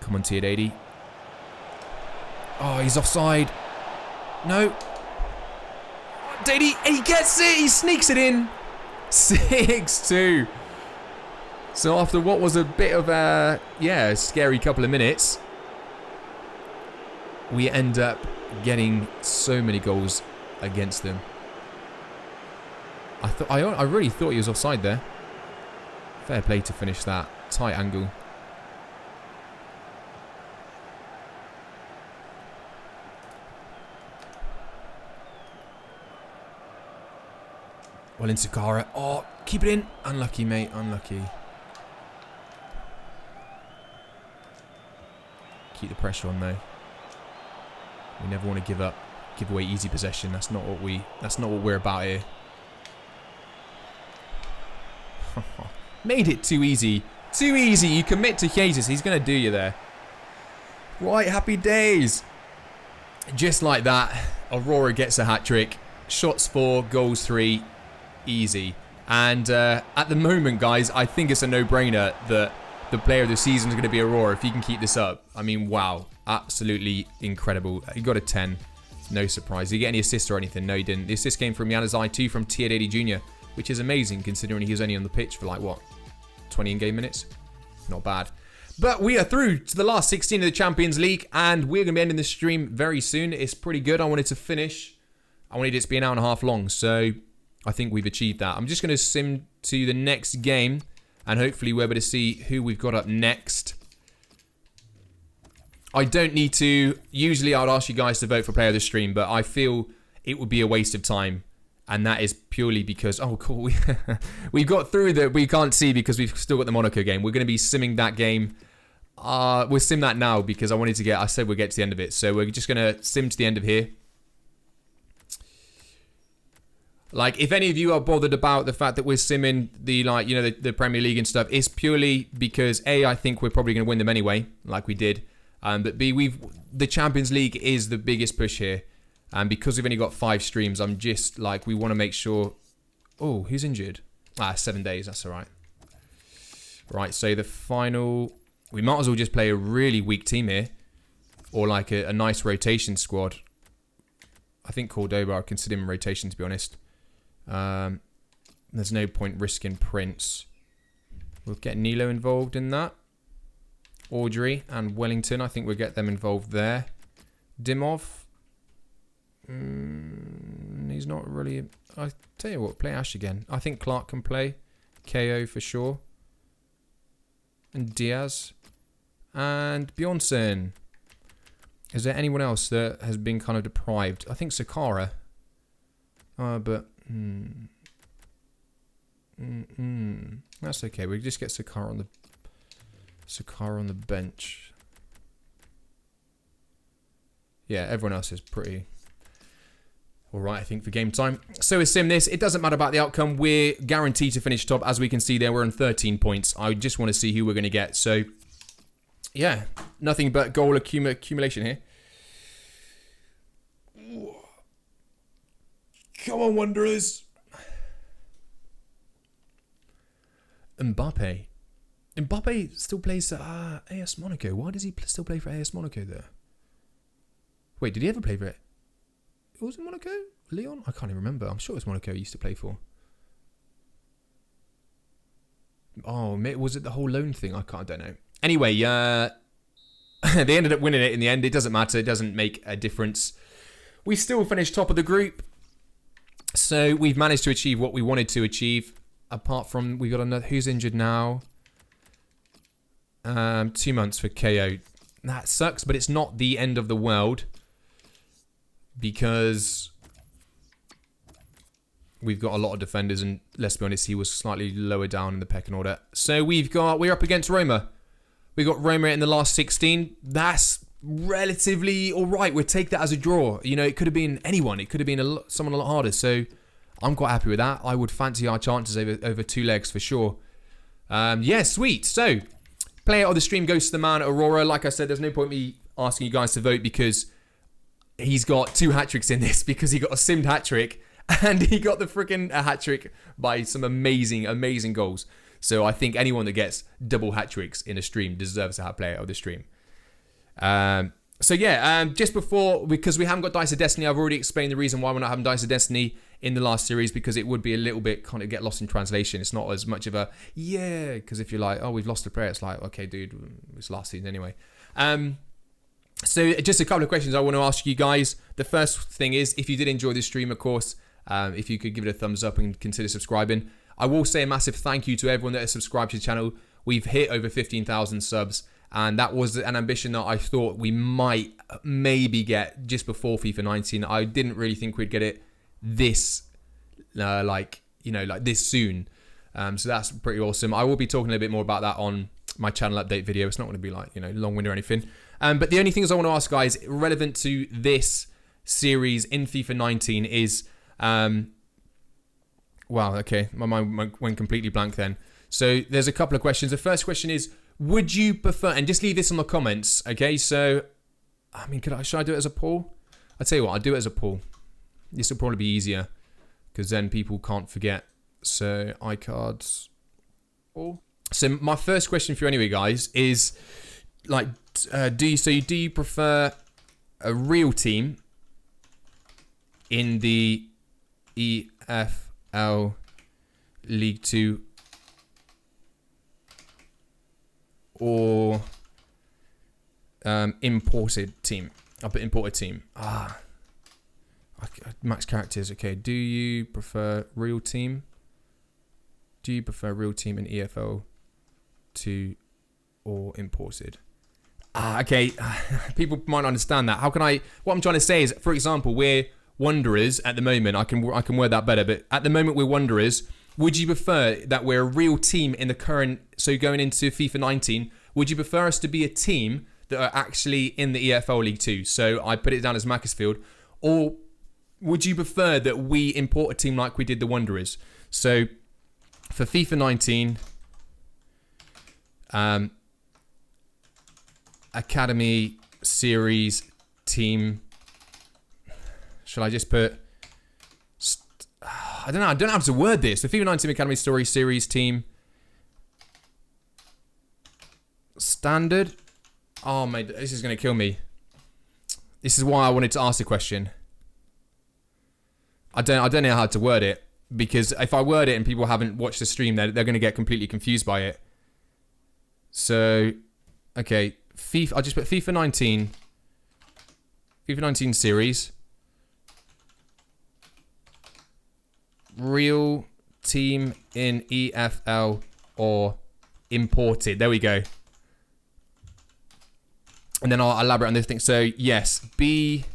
Come on, Tier80. Oh, he's offside. No. Dady, he gets it. He sneaks it in. 6-2. So after what was a bit of a, yeah, scary couple of minutes, we end up getting so many goals against them. I really thought he was offside there. Fair play to finish that. Tight angle. Well in Sakara. Oh, keep it in. Unlucky, mate. Unlucky. Keep the pressure on though. We never want to give away easy possession. That's not what we're about here. Made it too easy. Too easy. You commit to Jesus. He's going to do you there. Right, happy days. Just like that, Aurora gets a hat-trick. Shots 4, goals 3. Easy. And at the moment, guys, I think it's a no-brainer that the player of the season is going to be Aurora if he can keep this up. I mean, wow. Absolutely incredible. He got a 10. No surprise. Did he get any assists or anything? No, he didn't. The assist came from Yanazai 2 from Tier80 Jr., which is amazing considering he was only on the pitch for like, what, 20 in-game minutes? Not bad. But we are through to the last 16 of the Champions League, and we're going to be ending the stream very soon. It's pretty good. I wanted to finish. I wanted it to be an hour and a half long, so I think we've achieved that. I'm just going to sim to the next game, and hopefully we're able to see who we've got up next. I don't need to. Usually I'd ask you guys to vote for player of the stream, but I feel it would be a waste of time. And that is purely because, oh cool, we've got through that we can't see because we've still got the Monaco game. We're going to be simming that game. We'll sim that now because I said we'll get to the end of it. So we're just going to sim to the end of here. Like, if any of you are bothered about the fact that we're simming the, like, you know, the Premier League and stuff, it's purely because, A, I think we're probably going to win them anyway, like we did. But B, the Champions League is the biggest push here. And because we've only got 5 streams, I'm just like, we want to make sure... Oh, who's injured? 7 days, that's all right. Right, so the final... We might as well just play a really weak team here. Or like a nice rotation squad. I think Cordoba, I consider him a rotation, to be honest. There's no point risking Prince. We'll get Nilo involved in that. Audrey and Wellington. I think we'll get them involved there. Dimov. He's not really... I tell you what, play Ash again. I think Clark can play. KO for sure. And Diaz. And Bjornsson. Is there anyone else that has been kind of deprived? I think Sakara. But... That's okay. We just get Sakara on the bench. Yeah, everyone else is pretty alright, I think, for game time. So is Sim this. It doesn't matter about the outcome. We're guaranteed to finish top. As we can see there, we're on 13 points. I just want to see who we're going to get. So, yeah, nothing but goal accumulation here. Come on, Wanderers. Mbappe. Mbappe still plays at AS Monaco. Why does he still play for AS Monaco there? Wait, did he ever play for it? Was it Monaco? Leon? I can't even remember. I'm sure it was Monaco he used to play for. Oh, was it the whole loan thing? I don't know. Anyway, they ended up winning it in the end. It doesn't matter. It doesn't make a difference. We still finished top of the group. So we've managed to achieve what we wanted to achieve. Apart from, we got another... Who's injured now? 2 months for KO. That sucks, but it's not the end of the world. Because we've got a lot of defenders, and let's be honest, he was slightly lower down in the pecking order. So we're up against Roma. We got Roma in the last 16. That's relatively all right. We'll take that as a draw. You know, it could have been anyone. It could have been someone a lot harder. So I'm quite happy with that. I would fancy our chances over 2 legs for sure. Yeah, sweet. So player of the stream goes to the man, Aurora. Like I said, there's no point me asking you guys to vote because he's got 2 hat-tricks in this, because he got a simmed hat-trick and he got the freaking hat-trick by some amazing, amazing goals. So I think anyone that gets double hat-tricks in a stream deserves to have player of the stream. So yeah, just before, because we haven't got Dice of Destiny, I've already explained the reason why we're not having Dice of Destiny in the last series, because it would be a little bit kind of get lost in translation. It's not as much of a, yeah, because if you're like, oh, we've lost a player, it's like, okay, dude, it's last season anyway. So just a couple of questions I want to ask you guys. The first thing is, if you did enjoy this stream, of course, if you could give it a thumbs up and consider subscribing. I will say a massive thank you to everyone that has subscribed to the channel. We've hit over 15,000 subs, and that was an ambition that I thought we might maybe get just before FIFA 19. I didn't really think we'd get it this, like this soon. So that's pretty awesome. I will be talking a little bit more about that on my channel update video. It's not going to be like, long-winded or anything. But the only things I want to ask, guys, relevant to this series in FIFA 19 is... wow, okay. My mind went completely blank then. So there's a couple of questions. The first question is, would you prefer... And just leave this in the comments, okay? So, I mean, should I do it as a poll? I'll tell you what, I'll do it as a poll. This will probably be easier, because then people can't forget. So, iCards... All. So my first question for you anyway, guys, is... Like, do you prefer a real team in the EFL League 2 or imported team? I'll put imported team. Max characters. Okay. Do you prefer real team? Do you prefer real team in EFL 2 or imported? Okay, people might understand that. What I'm trying to say is, for example, we're Wanderers at the moment. I can word that better, but at the moment we're Wanderers. Would you prefer that we're a real team in the current, so going into FIFA 19, would you prefer us to be a team that are actually in the EFL League 2? So I put it down as Macclesfield. Or would you prefer that we import a team like we did the Wanderers? So for FIFA 19, Academy Series Team. Shall I just put... I don't know. I don't know how to word this. The FIFA 19 Academy Story Series Team. Standard. Oh, mate. This is going to kill me. This is why I wanted to ask the question. I don't know how to word it. Because if I word it and people haven't watched the stream, they're going to get completely confused by it. So... Okay, FIFA. I just put FIFA 19. FIFA 19 series. Real team in EFL or imported. There we go. And then I'll elaborate on this thing. So yes, be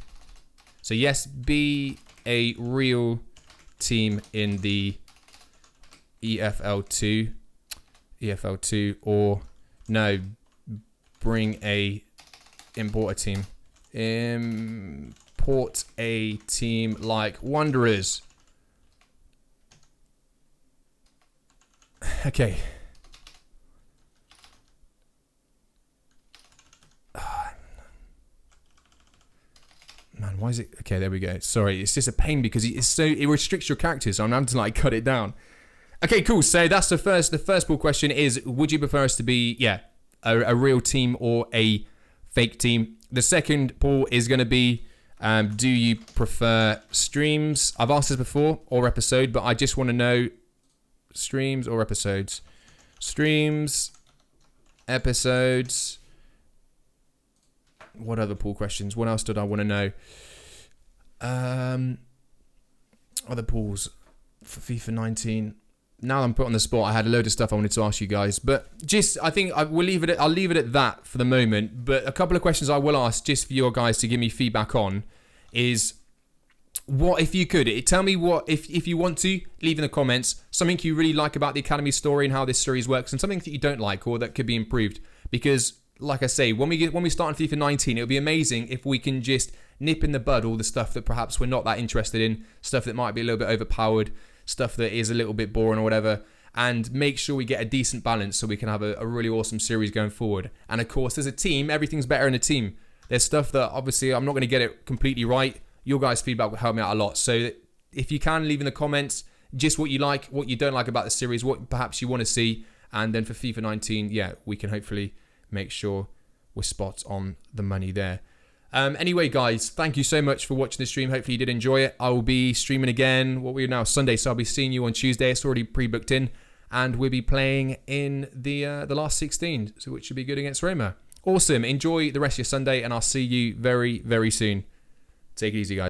a real team in the EFL2, or no, bring a import a team. Import a team like Wanderers. Okay. Man, why is it? Okay, there we go. Sorry, it's just a pain because it restricts your characters, so I'm having to like cut it down. Okay, cool. So that's the first ball question is: would you prefer us to be a real team or a fake team? The second ball is going to be: do you prefer streams? I've asked this before, or episode, but I just want to know streams or episodes. Streams, episodes. What other pool questions? What else did I want to know? Other pools for FIFA 19. Now I'm put on the spot. I had a load of stuff I wanted to ask you guys, but just I think I'll leave it at that for the moment. But a couple of questions I will ask just for your guys to give me feedback on is what if you could tell me what if you want to leave in the comments something you really like about the Academy story and how this series works, and something that you don't like or that could be improved, because like I say, when we start on FIFA 19, it would be amazing if we can just nip in the bud all the stuff that perhaps we're not that interested in, stuff that might be a little bit overpowered, stuff that is a little bit boring or whatever, and make sure we get a decent balance so we can have a really awesome series going forward. And of course, as a team, everything's better in a team. There's stuff that obviously I'm not going to get it completely right. Your guys' feedback will help me out a lot. So if you can, leave in the comments just what you like, what you don't like about the series, what perhaps you want to see. And then for FIFA 19, we can hopefully make sure we're spot on the money there. Anyway, guys, thank you so much for watching the stream. Hopefully you did enjoy it. I will be streaming again. What we're now Sunday, so I'll be seeing you on Tuesday. It's already pre-booked in, and we'll be playing in the last 16, so which should be good against Roma. Awesome. Enjoy the rest of your Sunday, and I'll see you very, very soon. Take it easy, guys.